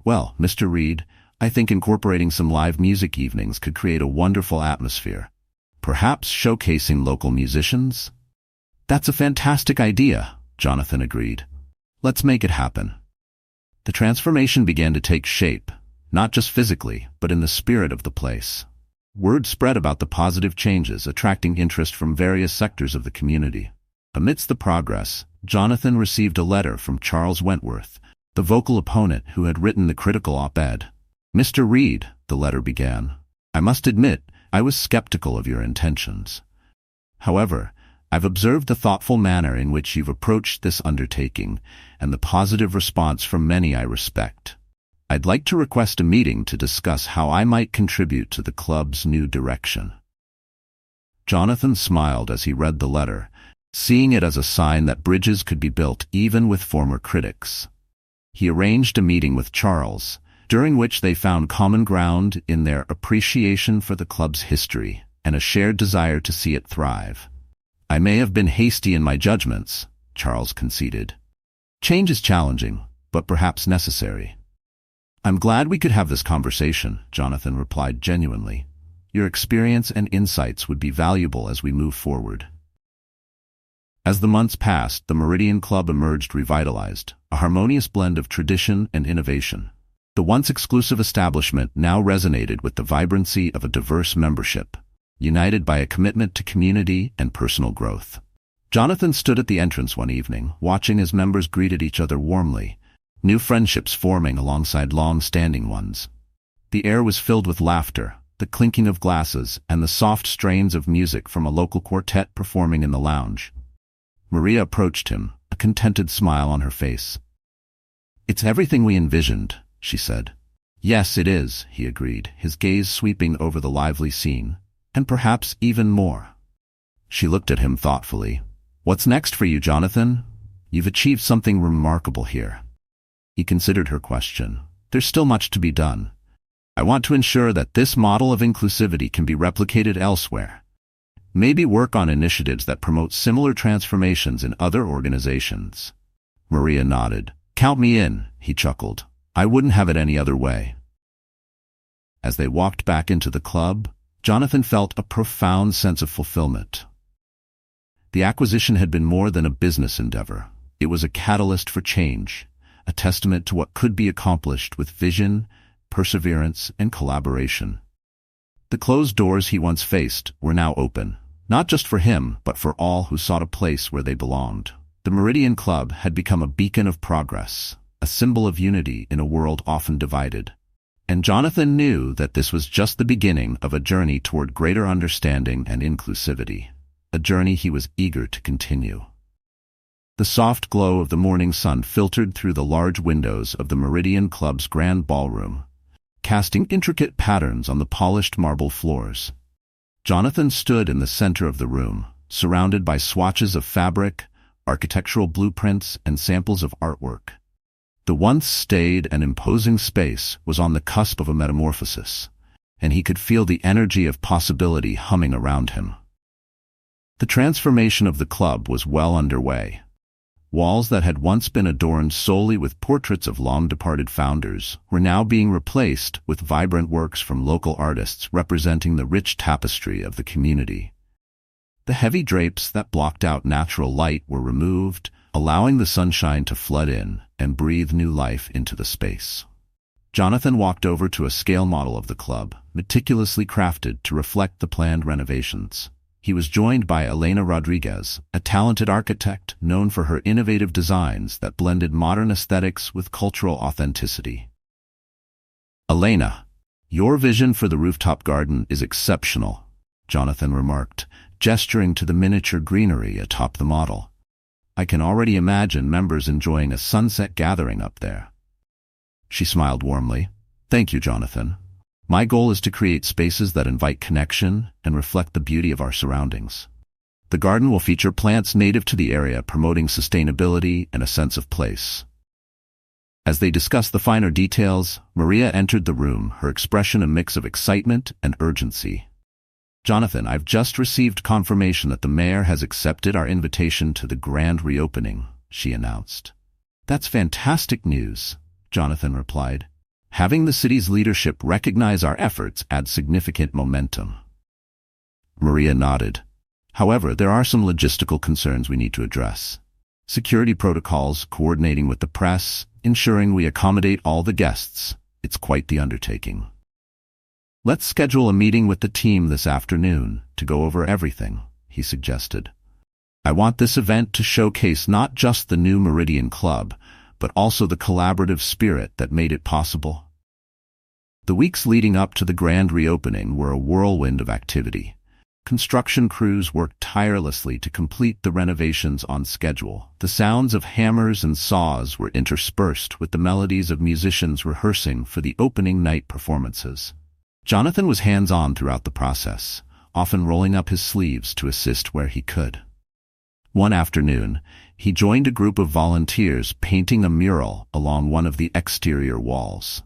"Well, Mr. Reed, I think incorporating some live music evenings could create a wonderful atmosphere. Perhaps showcasing local musicians?" "That's a fantastic idea," Jonathan agreed. "Let's make it happen." The transformation began to take shape, not just physically, but in the spirit of the place. Word spread about the positive changes, attracting interest from various sectors of the community. Amidst the progress, Jonathan received a letter from Charles Wentworth, the vocal opponent who had written the critical op-ed. "Mr. Reed," the letter began, "I must admit, I was skeptical of your intentions. However, I've observed the thoughtful manner in which you've approached this undertaking and the positive response from many I respect. I'd like to request a meeting to discuss how I might contribute to the club's new direction." Jonathan smiled as he read the letter, seeing it as a sign that bridges could be built even with former critics. He arranged a meeting with Charles, during which they found common ground in their appreciation for the club's history and a shared desire to see it thrive. "I may have been hasty in my judgments," Charles conceded. "Change is challenging, but perhaps necessary." "I'm glad we could have this conversation," Jonathan replied genuinely. "Your experience and insights would be valuable as we move forward." As the months passed, the Meridian Club emerged revitalized, a harmonious blend of tradition and innovation. The once exclusive establishment now resonated with the vibrancy of a diverse membership, united by a commitment to community and personal growth. Jonathan stood at the entrance one evening, watching as members greeted each other warmly, new friendships forming alongside long-standing ones. The air was filled with laughter, the clinking of glasses, and the soft strains of music from a local quartet performing in the lounge. Maria approached him, a contented smile on her face. "It's everything we envisioned," she said. "Yes, it is," he agreed, his gaze sweeping over the lively scene. "And perhaps even more." She looked at him thoughtfully. "What's next for you, Jonathan? You've achieved something remarkable here." He considered her question. "There's still much to be done. I want to ensure that this model of inclusivity can be replicated elsewhere. Maybe work on initiatives that promote similar transformations in other organizations." Maria nodded. "Count me in," he chuckled. "I wouldn't have it any other way." As they walked back into the club, Jonathan felt a profound sense of fulfillment. The acquisition had been more than a business endeavor. It was a catalyst for change, a testament to what could be accomplished with vision, perseverance, and collaboration. The closed doors he once faced were now open, not just for him, but for all who sought a place where they belonged. The Meridian Club had become a beacon of progress, a symbol of unity in a world often divided. And Jonathan knew that this was just the beginning of a journey toward greater understanding and inclusivity, a journey he was eager to continue. The soft glow of the morning sun filtered through the large windows of the Meridian Club's grand ballroom, casting intricate patterns on the polished marble floors. Jonathan stood in the center of the room, surrounded by swatches of fabric, architectural blueprints, and samples of artwork. The once staid and imposing space was on the cusp of a metamorphosis, and he could feel the energy of possibility humming around him. The transformation of the club was well underway. Walls that had once been adorned solely with portraits of long-departed founders were now being replaced with vibrant works from local artists representing the rich tapestry of the community. The heavy drapes that blocked out natural light were removed, allowing the sunshine to flood in and breathe new life into the space. Jonathan walked over to a scale model of the club, meticulously crafted to reflect the planned renovations. He was joined by Elena Rodriguez, a talented architect known for her innovative designs that blended modern aesthetics with cultural authenticity. "Elena, your vision for the rooftop garden is exceptional," Jonathan remarked, gesturing to the miniature greenery atop the model. "I can already imagine members enjoying a sunset gathering up there." She smiled warmly. "Thank you, Jonathan. My goal is to create spaces that invite connection and reflect the beauty of our surroundings. The garden will feature plants native to the area, promoting sustainability and a sense of place." As they discussed the finer details, Maria entered the room, her expression a mix of excitement and urgency. "Jonathan, I've just received confirmation that the mayor has accepted our invitation to the grand reopening," she announced. "That's fantastic news," Jonathan replied. "Having the city's leadership recognize our efforts adds significant momentum." Maria nodded. "However, there are some logistical concerns we need to address. Security protocols, coordinating with the press, ensuring we accommodate all the guests. It's quite the undertaking. Let's schedule a meeting with the team this afternoon to go over everything," he suggested. "I want this event to showcase not just the new Meridian Club, but also the collaborative spirit that made it possible." The weeks leading up to the grand reopening were a whirlwind of activity. Construction crews worked tirelessly to complete the renovations on schedule. The sounds of hammers and saws were interspersed with the melodies of musicians rehearsing for the opening night performances. Jonathan was hands-on throughout the process, often rolling up his sleeves to assist where he could. One afternoon, he joined a group of volunteers painting a mural along one of the exterior walls.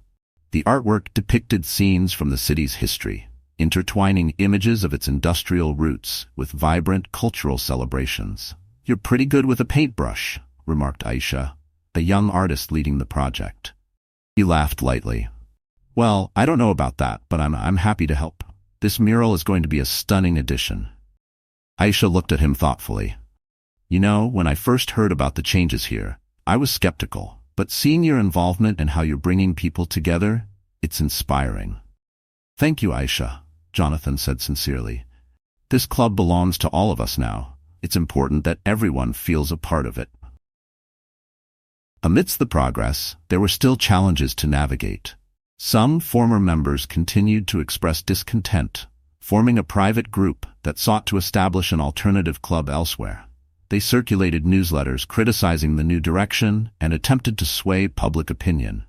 The artwork depicted scenes from the city's history, intertwining images of its industrial roots with vibrant cultural celebrations. "You're pretty good with a paintbrush," remarked Aisha, a young artist leading the project. He laughed lightly. "Well, I don't know about that, but I'm happy to help. This mural is going to be a stunning addition." Aisha looked at him thoughtfully. "You know, when I first heard about the changes here, I was skeptical, but seeing your involvement and how you're bringing people together, it's inspiring." "Thank you, Aisha," Jonathan said sincerely. "This club belongs to all of us now. It's important that everyone feels a part of it." Amidst the progress, there were still challenges to navigate. Some former members continued to express discontent, forming a private group that sought to establish an alternative club elsewhere. They circulated newsletters criticizing the new direction and attempted to sway public opinion.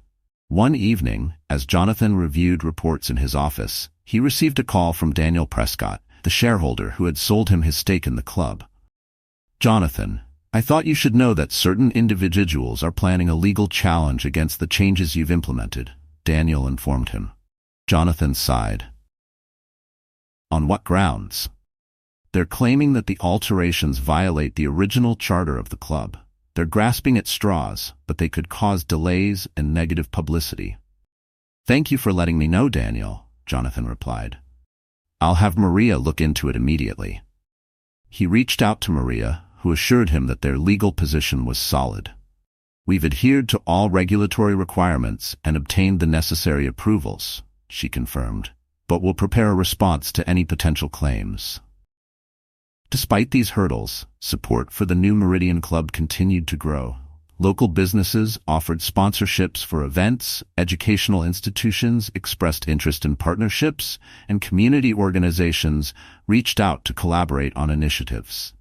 One evening, as Jonathan reviewed reports in his office, he received a call from Daniel Prescott, the shareholder who had sold him his stake in the club. "Jonathan, I thought you should know that certain individuals are planning a legal challenge against the changes you've implemented," Daniel informed him. Jonathan sighed. "On what grounds?" "They're claiming that the alterations violate the original charter of the club. They're grasping at straws, but they could cause delays and negative publicity." "Thank you for letting me know, Daniel," Jonathan replied. "I'll have Maria look into it immediately." He reached out to Maria, who assured him that their legal position was solid. "We've adhered to all regulatory requirements and obtained the necessary approvals," she confirmed, "but will prepare a response to any potential claims." Despite these hurdles, support for the new Meridian Club continued to grow. Local businesses offered sponsorships for events, educational institutions expressed interest in partnerships, and community organizations reached out to collaborate on initiatives.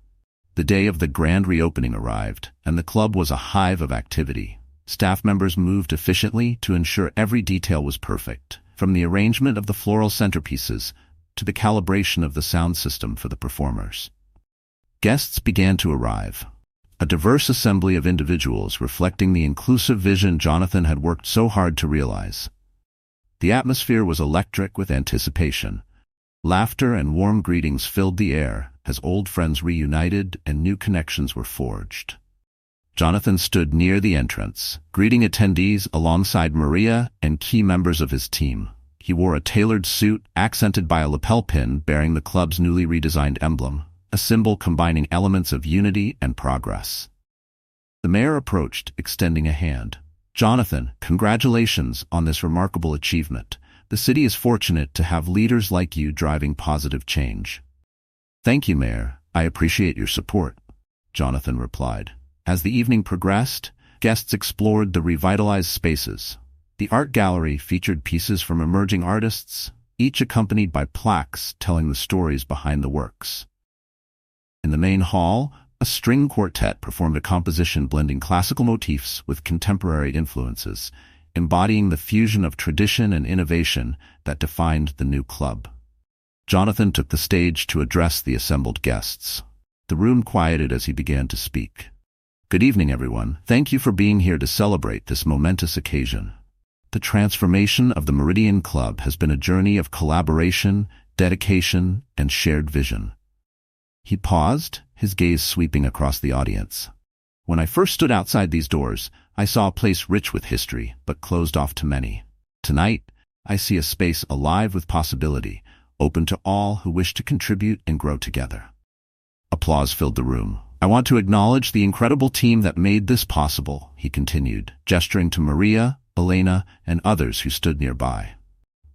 The day of the grand reopening arrived, and the club was a hive of activity. Staff members moved efficiently to ensure every detail was perfect, from the arrangement of the floral centerpieces to the calibration of the sound system for the performers. Guests began to arrive, a diverse assembly of individuals reflecting the inclusive vision Jonathan had worked so hard to realize. The atmosphere was electric with anticipation. Laughter and warm greetings filled the air as old friends reunited and new connections were forged. Jonathan stood near the entrance, greeting attendees alongside Maria and key members of his team. He wore a tailored suit accented by a lapel pin bearing the club's newly redesigned emblem, a symbol combining elements of unity and progress. The mayor approached, extending a hand. "Jonathan, congratulations on this remarkable achievement. The city is fortunate to have leaders like you driving positive change." "Thank you, Mayor. I appreciate your support," Jonathan replied. As the evening progressed, guests explored the revitalized spaces. The art gallery featured pieces from emerging artists, each accompanied by plaques telling the stories behind the works. In the main hall, a string quartet performed a composition blending classical motifs with contemporary influences, embodying the fusion of tradition and innovation that defined the new club. Jonathan took the stage to address the assembled guests. The room quieted as he began to speak. "Good evening, everyone. Thank you for being here to celebrate this momentous occasion. The transformation of the Meridian Club has been a journey of collaboration, dedication, and shared vision." He paused, his gaze sweeping across the audience. "When I first stood outside these doors, I saw a place rich with history, but closed off to many. Tonight, I see a space alive with possibility, open to all who wish to contribute and grow together." Applause filled the room. "I want to acknowledge the incredible team that made this possible," he continued, gesturing to Maria, Elena, and others who stood nearby.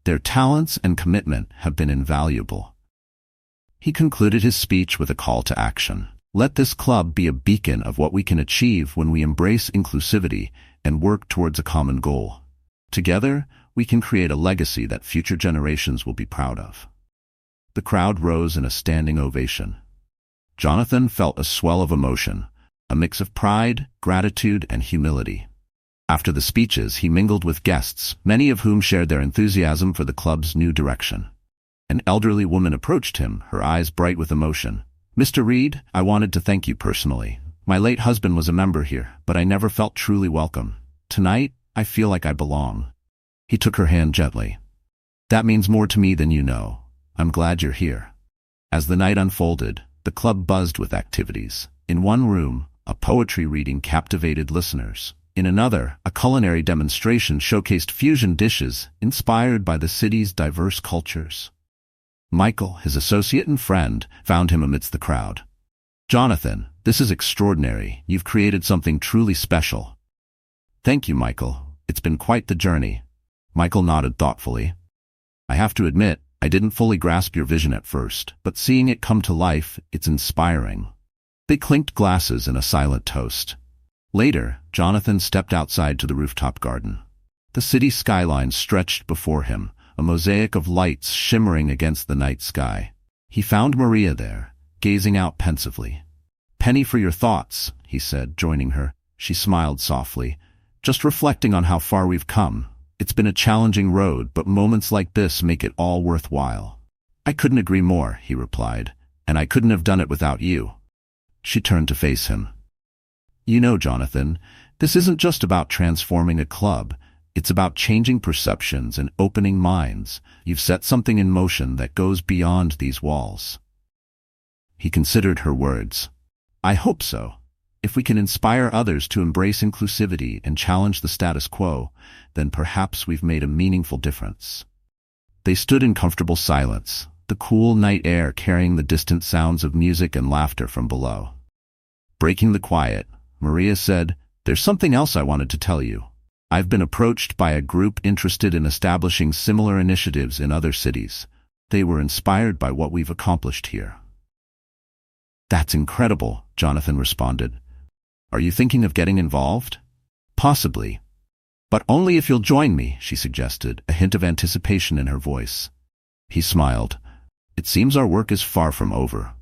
"Their talents and commitment have been invaluable." He concluded his speech with a call to action. "Let this club be a beacon of what we can achieve when we embrace inclusivity and work towards a common goal. Together, we can create a legacy that future generations will be proud of." The crowd rose in a standing ovation. Jonathan felt a swell of emotion, a mix of pride, gratitude, and humility. After the speeches, he mingled with guests, many of whom shared their enthusiasm for the club's new direction. An elderly woman approached him, her eyes bright with emotion. "Mr. Reed, I wanted to thank you personally. My late husband was a member here, but I never felt truly welcome. Tonight, I feel like I belong." He took her hand gently. "That means more to me than you know. I'm glad you're here." As the night unfolded, the club buzzed with activities. In one room, a poetry reading captivated listeners. In another, a culinary demonstration showcased fusion dishes inspired by the city's diverse cultures. Michael, his associate and friend, found him amidst the crowd. "Jonathan, this is extraordinary. You've created something truly special." "Thank you, Michael. It's been quite the journey." Michael nodded thoughtfully. "I have to admit, I didn't fully grasp your vision at first, but seeing it come to life, it's inspiring." They clinked glasses in a silent toast. Later, Jonathan stepped outside to the rooftop garden. The city skyline stretched before him, a mosaic of lights shimmering against the night sky. He found Maria there, gazing out pensively. "Penny for your thoughts," he said, joining her. She smiled softly. "Just reflecting on how far we've come. It's been a challenging road, but moments like this make it all worthwhile." "I couldn't agree more," he replied, "and I couldn't have done it without you." She turned to face him. "You know, Jonathan, this isn't just about transforming a club. It's about changing perceptions and opening minds. You've set something in motion that goes beyond these walls." He considered her words. "I hope so. If we can inspire others to embrace inclusivity and challenge the status quo, then perhaps we've made a meaningful difference." They stood in comfortable silence, the cool night air carrying the distant sounds of music and laughter from below. Breaking the quiet, Maria said, "There's something else I wanted to tell you. I've been approached by a group interested in establishing similar initiatives in other cities. They were inspired by what we've accomplished here." "That's incredible," Jonathan responded. "Are you thinking of getting involved?" "Possibly. But only if you'll join me," she suggested, a hint of anticipation in her voice. He smiled. "It seems our work is far from over."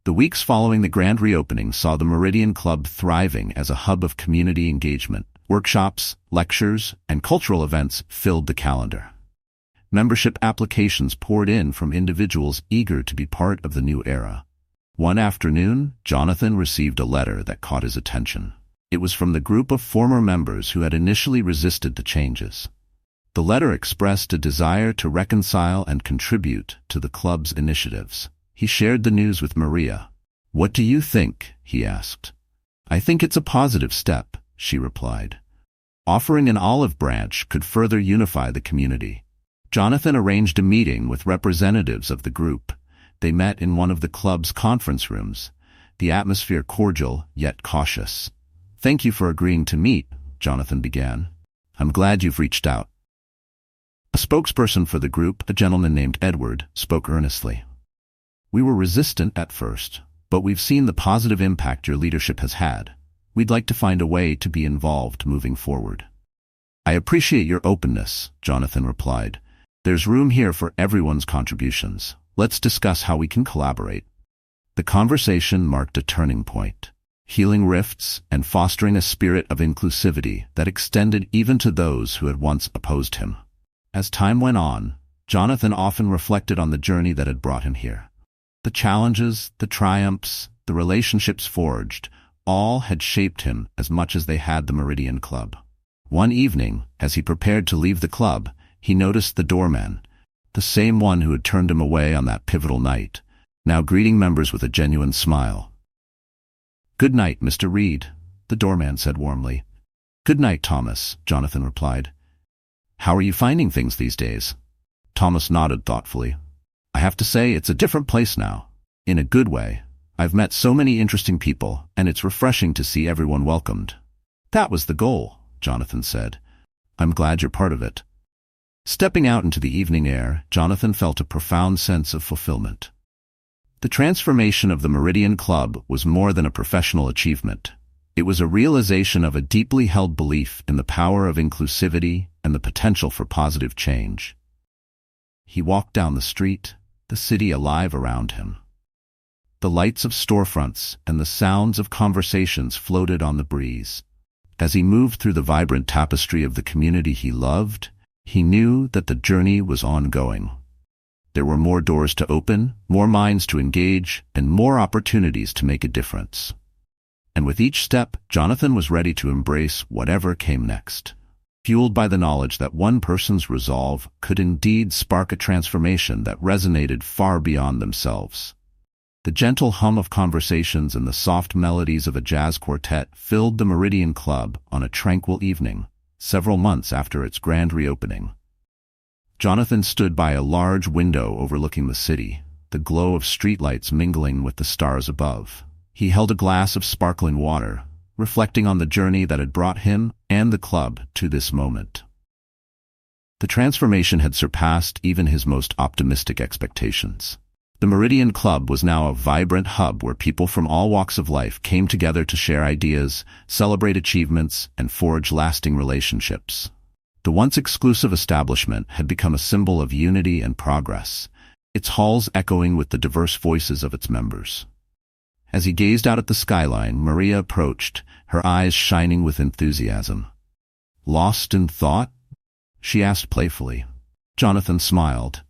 The weeks following the grand reopening saw the Meridian Club thriving as a hub of community engagement. Workshops, lectures, and cultural events filled the calendar. Membership applications poured in from individuals eager to be part of the new era. One afternoon, Jonathan received a letter that caught his attention. It was from the group of former members who had initially resisted the changes. The letter expressed a desire to reconcile and contribute to the club's initiatives. He shared the news with Maria. "What do you think?" he asked. "I think it's a positive step," she replied. Offering an olive branch could further unify the community. Jonathan arranged a meeting with representatives of the group. They met in one of the club's conference rooms, the atmosphere cordial yet cautious. "Thank you for agreeing to meet," Jonathan began. "I'm glad you've reached out." A spokesperson for the group, a gentleman named Edward, spoke earnestly. "We were resistant at first, but we've seen the positive impact your leadership has had. We'd like to find a way to be involved moving forward." "I appreciate your openness," Jonathan replied. "There's room here for everyone's contributions. Let's discuss how we can collaborate." The conversation marked a turning point, healing rifts and fostering a spirit of inclusivity that extended even to those who had once opposed him. As time went on, Jonathan often reflected on the journey that had brought him here. The challenges, the triumphs, the relationships forged, all had shaped him as much as they had the Meridian Club. One evening, as he prepared to leave the club, he noticed the doorman, the same one who had turned him away on that pivotal night, now greeting members with a genuine smile. "Good night, Mr. Reed," the doorman said warmly. "Good night, Thomas," Jonathan replied. "How are you finding things these days?" Thomas nodded thoughtfully. "I have to say it's a different place now. In a good way. I've met so many interesting people, and it's refreshing to see everyone welcomed." "That was the goal," Jonathan said. "I'm glad you're part of it." Stepping out into the evening air, Jonathan felt a profound sense of fulfillment. The transformation of the Meridian Club was more than a professional achievement. It was a realization of a deeply held belief in the power of inclusivity and the potential for positive change. He walked down the street, the city alive around him. The lights of storefronts and the sounds of conversations floated on the breeze. As he moved through the vibrant tapestry of the community he loved, he knew that the journey was ongoing. There were more doors to open, more minds to engage, and more opportunities to make a difference. And with each step, Jonathan was ready to embrace whatever came next, fueled by the knowledge that one person's resolve could indeed spark a transformation that resonated far beyond themselves. The gentle hum of conversations and the soft melodies of a jazz quartet filled the Meridian Club on a tranquil evening, several months after its grand reopening. Jonathan stood by a large window overlooking the city, the glow of streetlights mingling with the stars above. He held a glass of sparkling water, reflecting on the journey that had brought him and the club to this moment. The transformation had surpassed even his most optimistic expectations. The Meridian Club was now a vibrant hub where people from all walks of life came together to share ideas, celebrate achievements, and forge lasting relationships. The once exclusive establishment had become a symbol of unity and progress, its halls echoing with the diverse voices of its members. As he gazed out at the skyline, Maria approached, her eyes shining with enthusiasm. "Lost in thought?" she asked playfully. Jonathan smiled.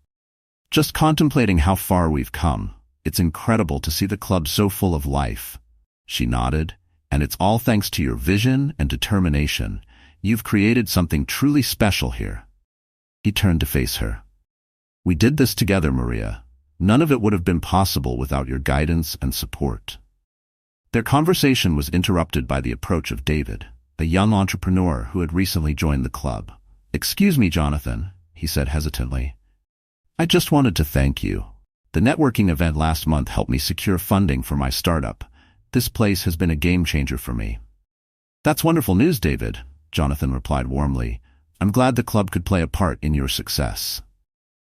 "Just contemplating how far we've come. It's incredible to see the club so full of life." She nodded. "And it's all thanks to your vision and determination. You've created something truly special here." He turned to face her. "We did this together, Maria. None of it would have been possible without your guidance and support." Their conversation was interrupted by the approach of David, a young entrepreneur who had recently joined the club. "Excuse me, Jonathan," he said hesitantly. "I just wanted to thank you. The networking event last month helped me secure funding for my startup. This place has been a game changer for me." "That's wonderful news, David," Jonathan replied warmly. "I'm glad the club could play a part in your success."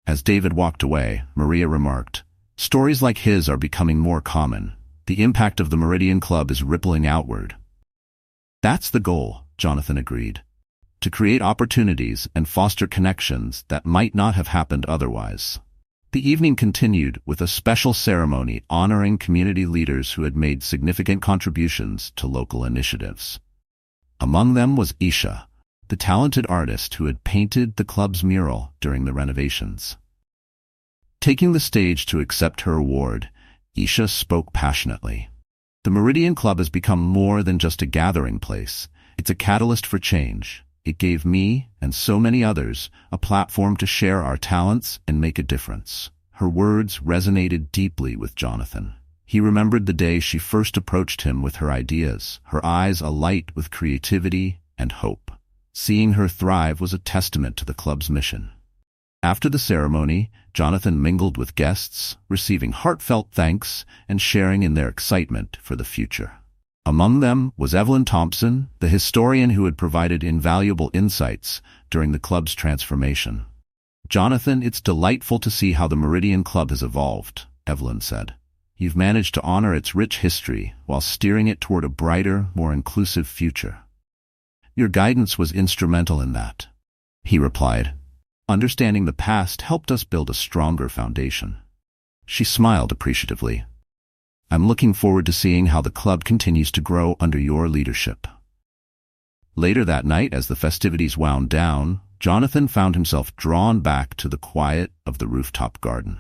As David walked away, Maria remarked, "Stories like his are becoming more common. The impact of the Meridian Club is rippling outward." "That's the goal," Jonathan agreed. "To create opportunities and foster connections that might not have happened otherwise." The evening continued with a special ceremony honoring community leaders who had made significant contributions to local initiatives. Among them was Isha, the talented artist who had painted the club's mural during the renovations. Taking the stage to accept her award, Isha spoke passionately. "The Meridian Club has become more than just a gathering place. It's a catalyst for change. It gave me, and so many others, a platform to share our talents and make a difference." Her words resonated deeply with Jonathan. He remembered the day she first approached him with her ideas, her eyes alight with creativity and hope. Seeing her thrive was a testament to the club's mission. After the ceremony, Jonathan mingled with guests, receiving heartfelt thanks and sharing in their excitement for the future. Among them was Evelyn Thompson, the historian who had provided invaluable insights during the club's transformation. "Jonathan, it's delightful to see how the Meridian Club has evolved," Evelyn said. "You've managed to honor its rich history while steering it toward a brighter, more inclusive future." "Your guidance was instrumental in that," he replied. "Understanding the past helped us build a stronger foundation." She smiled appreciatively. "I'm looking forward to seeing how the club continues to grow under your leadership." Later that night, as the festivities wound down, Jonathan found himself drawn back to the quiet of the rooftop garden.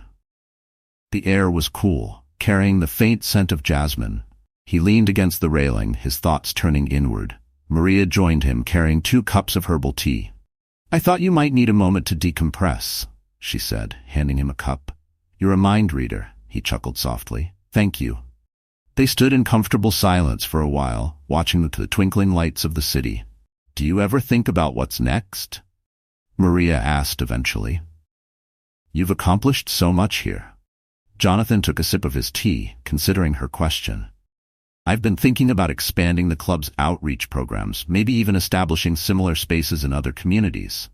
The air was cool, carrying the faint scent of jasmine. He leaned against the railing, his thoughts turning inward. Maria joined him, carrying 2 cups of herbal tea. "I thought you might need a moment to decompress," she said, handing him a cup. "You're a mind reader," he chuckled softly. "Thank you." They stood in comfortable silence for a while, watching the twinkling lights of the city. "Do you ever think about what's next?" Maria asked eventually. "You've accomplished so much here." Jonathan took a sip of his tea, considering her question. "I've been thinking about expanding the club's outreach programs, maybe even establishing similar spaces in other communities."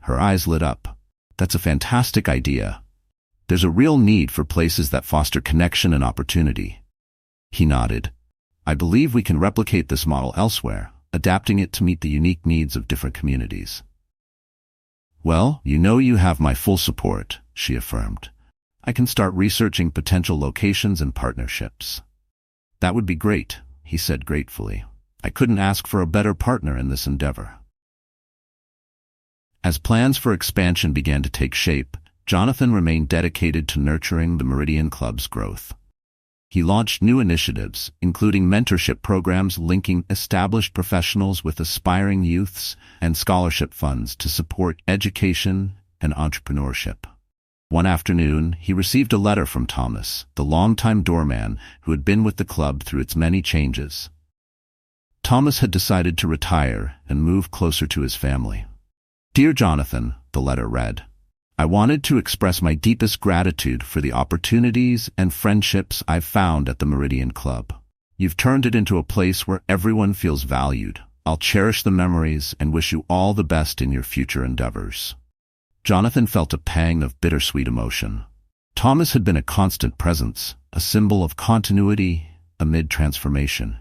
Her eyes lit up. "That's a fantastic idea. There's a real need for places that foster connection and opportunity." He nodded. "I believe we can replicate this model elsewhere, adapting it to meet the unique needs of different communities." "Well, you know you have my full support," she affirmed. "I can start researching potential locations and partnerships." "That would be great," he said gratefully. "I couldn't ask for a better partner in this endeavor." As plans for expansion began to take shape, Jonathan remained dedicated to nurturing the Meridian Club's growth. He launched new initiatives, including mentorship programs linking established professionals with aspiring youths and scholarship funds to support education and entrepreneurship. One afternoon, he received a letter from Thomas, the longtime doorman who had been with the club through its many changes. Thomas had decided to retire and move closer to his family. "Dear Jonathan," the letter read, "I wanted to express my deepest gratitude for the opportunities and friendships I've found at the Meridian Club. You've turned it into a place where everyone feels valued. I'll cherish the memories and wish you all the best in your future endeavors." Jonathan felt a pang of bittersweet emotion. Thomas had been a constant presence, a symbol of continuity amid transformation.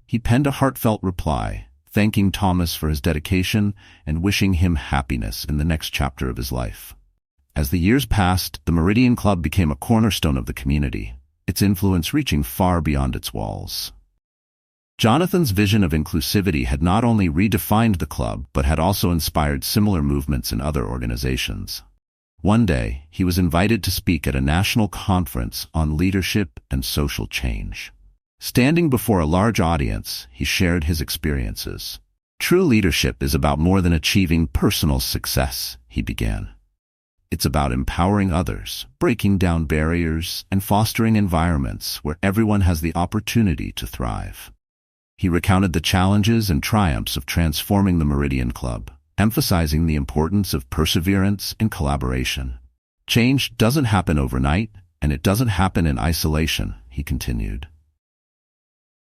He penned a heartfelt reply, thanking Thomas for his dedication and wishing him happiness in the next chapter of his life. As the years passed, the Meridian Club became a cornerstone of the community, its influence reaching far beyond its walls. Jonathan's vision of inclusivity had not only redefined the club, but had also inspired similar movements in other organizations. One day, he was invited to speak at a national conference on leadership and social change. Standing before a large audience, he shared his experiences. True leadership is about more than achieving personal success, he began. It's about empowering others, breaking down barriers, and fostering environments where everyone has the opportunity to thrive. He recounted the challenges and triumphs of transforming the Meridian Club, emphasizing the importance of perseverance and collaboration. Change doesn't happen overnight, and it doesn't happen in isolation, he continued.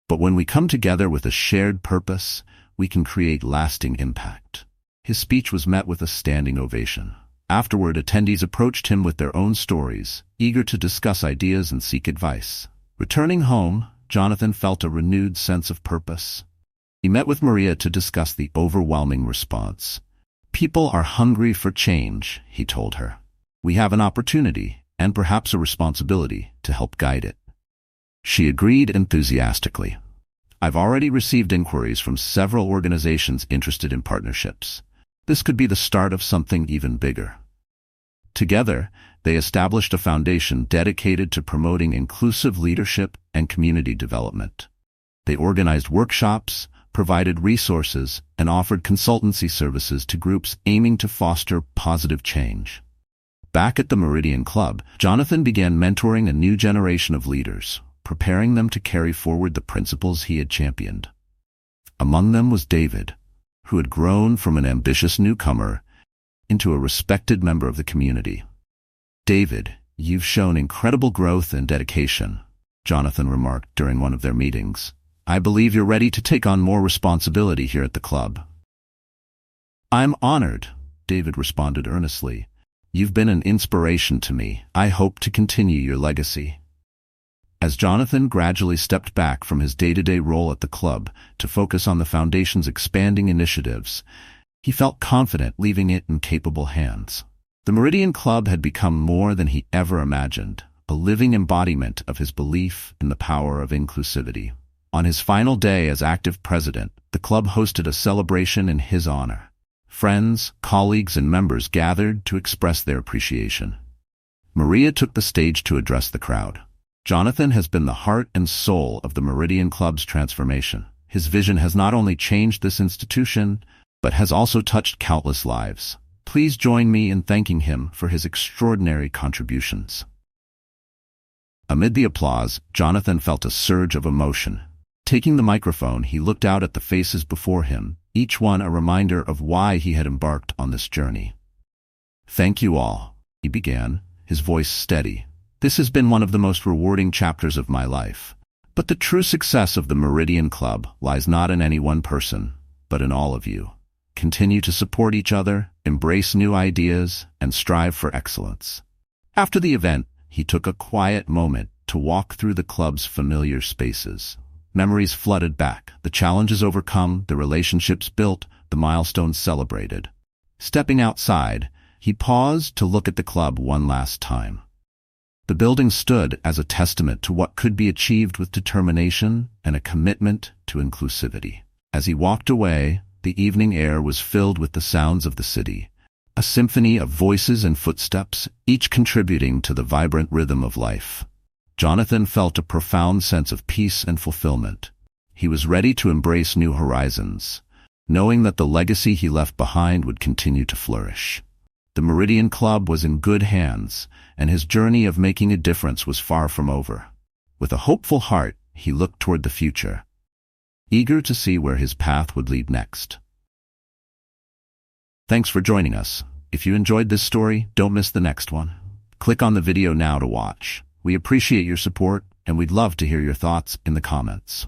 But when we come together with a shared purpose, we can create lasting impact. His speech was met with a standing ovation. Afterward, attendees approached him with their own stories, eager to discuss ideas and seek advice. Returning home, Jonathan felt a renewed sense of purpose. He met with Maria to discuss the overwhelming response. People are hungry for change, he told her. We have an opportunity, and perhaps a responsibility, to help guide it. She agreed enthusiastically. I've already received inquiries from several organizations interested in partnerships. This could be the start of something even bigger. Together, they established a foundation dedicated to promoting inclusive leadership and community development. They organized workshops, provided resources, and offered consultancy services to groups aiming to foster positive change. Back at the Meridian Club, Jonathan began mentoring a new generation of leaders, preparing them to carry forward the principles he had championed. Among them was David, who had grown from an ambitious newcomer into a respected member of the community. David, you've shown incredible growth and dedication, Jonathan remarked during one of their meetings. I believe you're ready to take on more responsibility here at the club. I'm honored, David responded earnestly. You've been an inspiration to me. I hope to continue your legacy. As Jonathan gradually stepped back from his day-to-day role at the club to focus on the foundation's expanding initiatives, he felt confident leaving it in capable hands. The Meridian Club had become more than he ever imagined, a living embodiment of his belief in the power of inclusivity. On his final day as active president, the club hosted a celebration in his honor. Friends, colleagues, and members gathered to express their appreciation. Maria took the stage to address the crowd. Jonathan has been the heart and soul of the Meridian Club's transformation. His vision has not only changed this institution, but has also touched countless lives. Please join me in thanking him for his extraordinary contributions. Amid the applause, Jonathan felt a surge of emotion. Taking the microphone, he looked out at the faces before him, each one a reminder of why he had embarked on this journey. Thank you all, he began, his voice steady. This has been one of the most rewarding chapters of my life. But the true success of the Meridian Club lies not in any one person, but in all of you. Continue to support each other, embrace new ideas, and strive for excellence. After the event, he took a quiet moment to walk through the club's familiar spaces. Memories flooded back, the challenges overcome, the relationships built, the milestones celebrated. Stepping outside, he paused to look at the club one last time. The building stood as a testament to what could be achieved with determination and a commitment to inclusivity. As he walked away, the evening air was filled with the sounds of the city, a symphony of voices and footsteps, each contributing to the vibrant rhythm of life. Jonathan felt a profound sense of peace and fulfillment. He was ready to embrace new horizons, knowing that the legacy he left behind would continue to flourish. The Meridian Club was in good hands, and his journey of making a difference was far from over. With a hopeful heart, he looked toward the future, eager to see where his path would lead next. Thanks for joining us. If you enjoyed this story, don't miss the next one. Click on the video now to watch. We appreciate your support, and we'd love to hear your thoughts in the comments.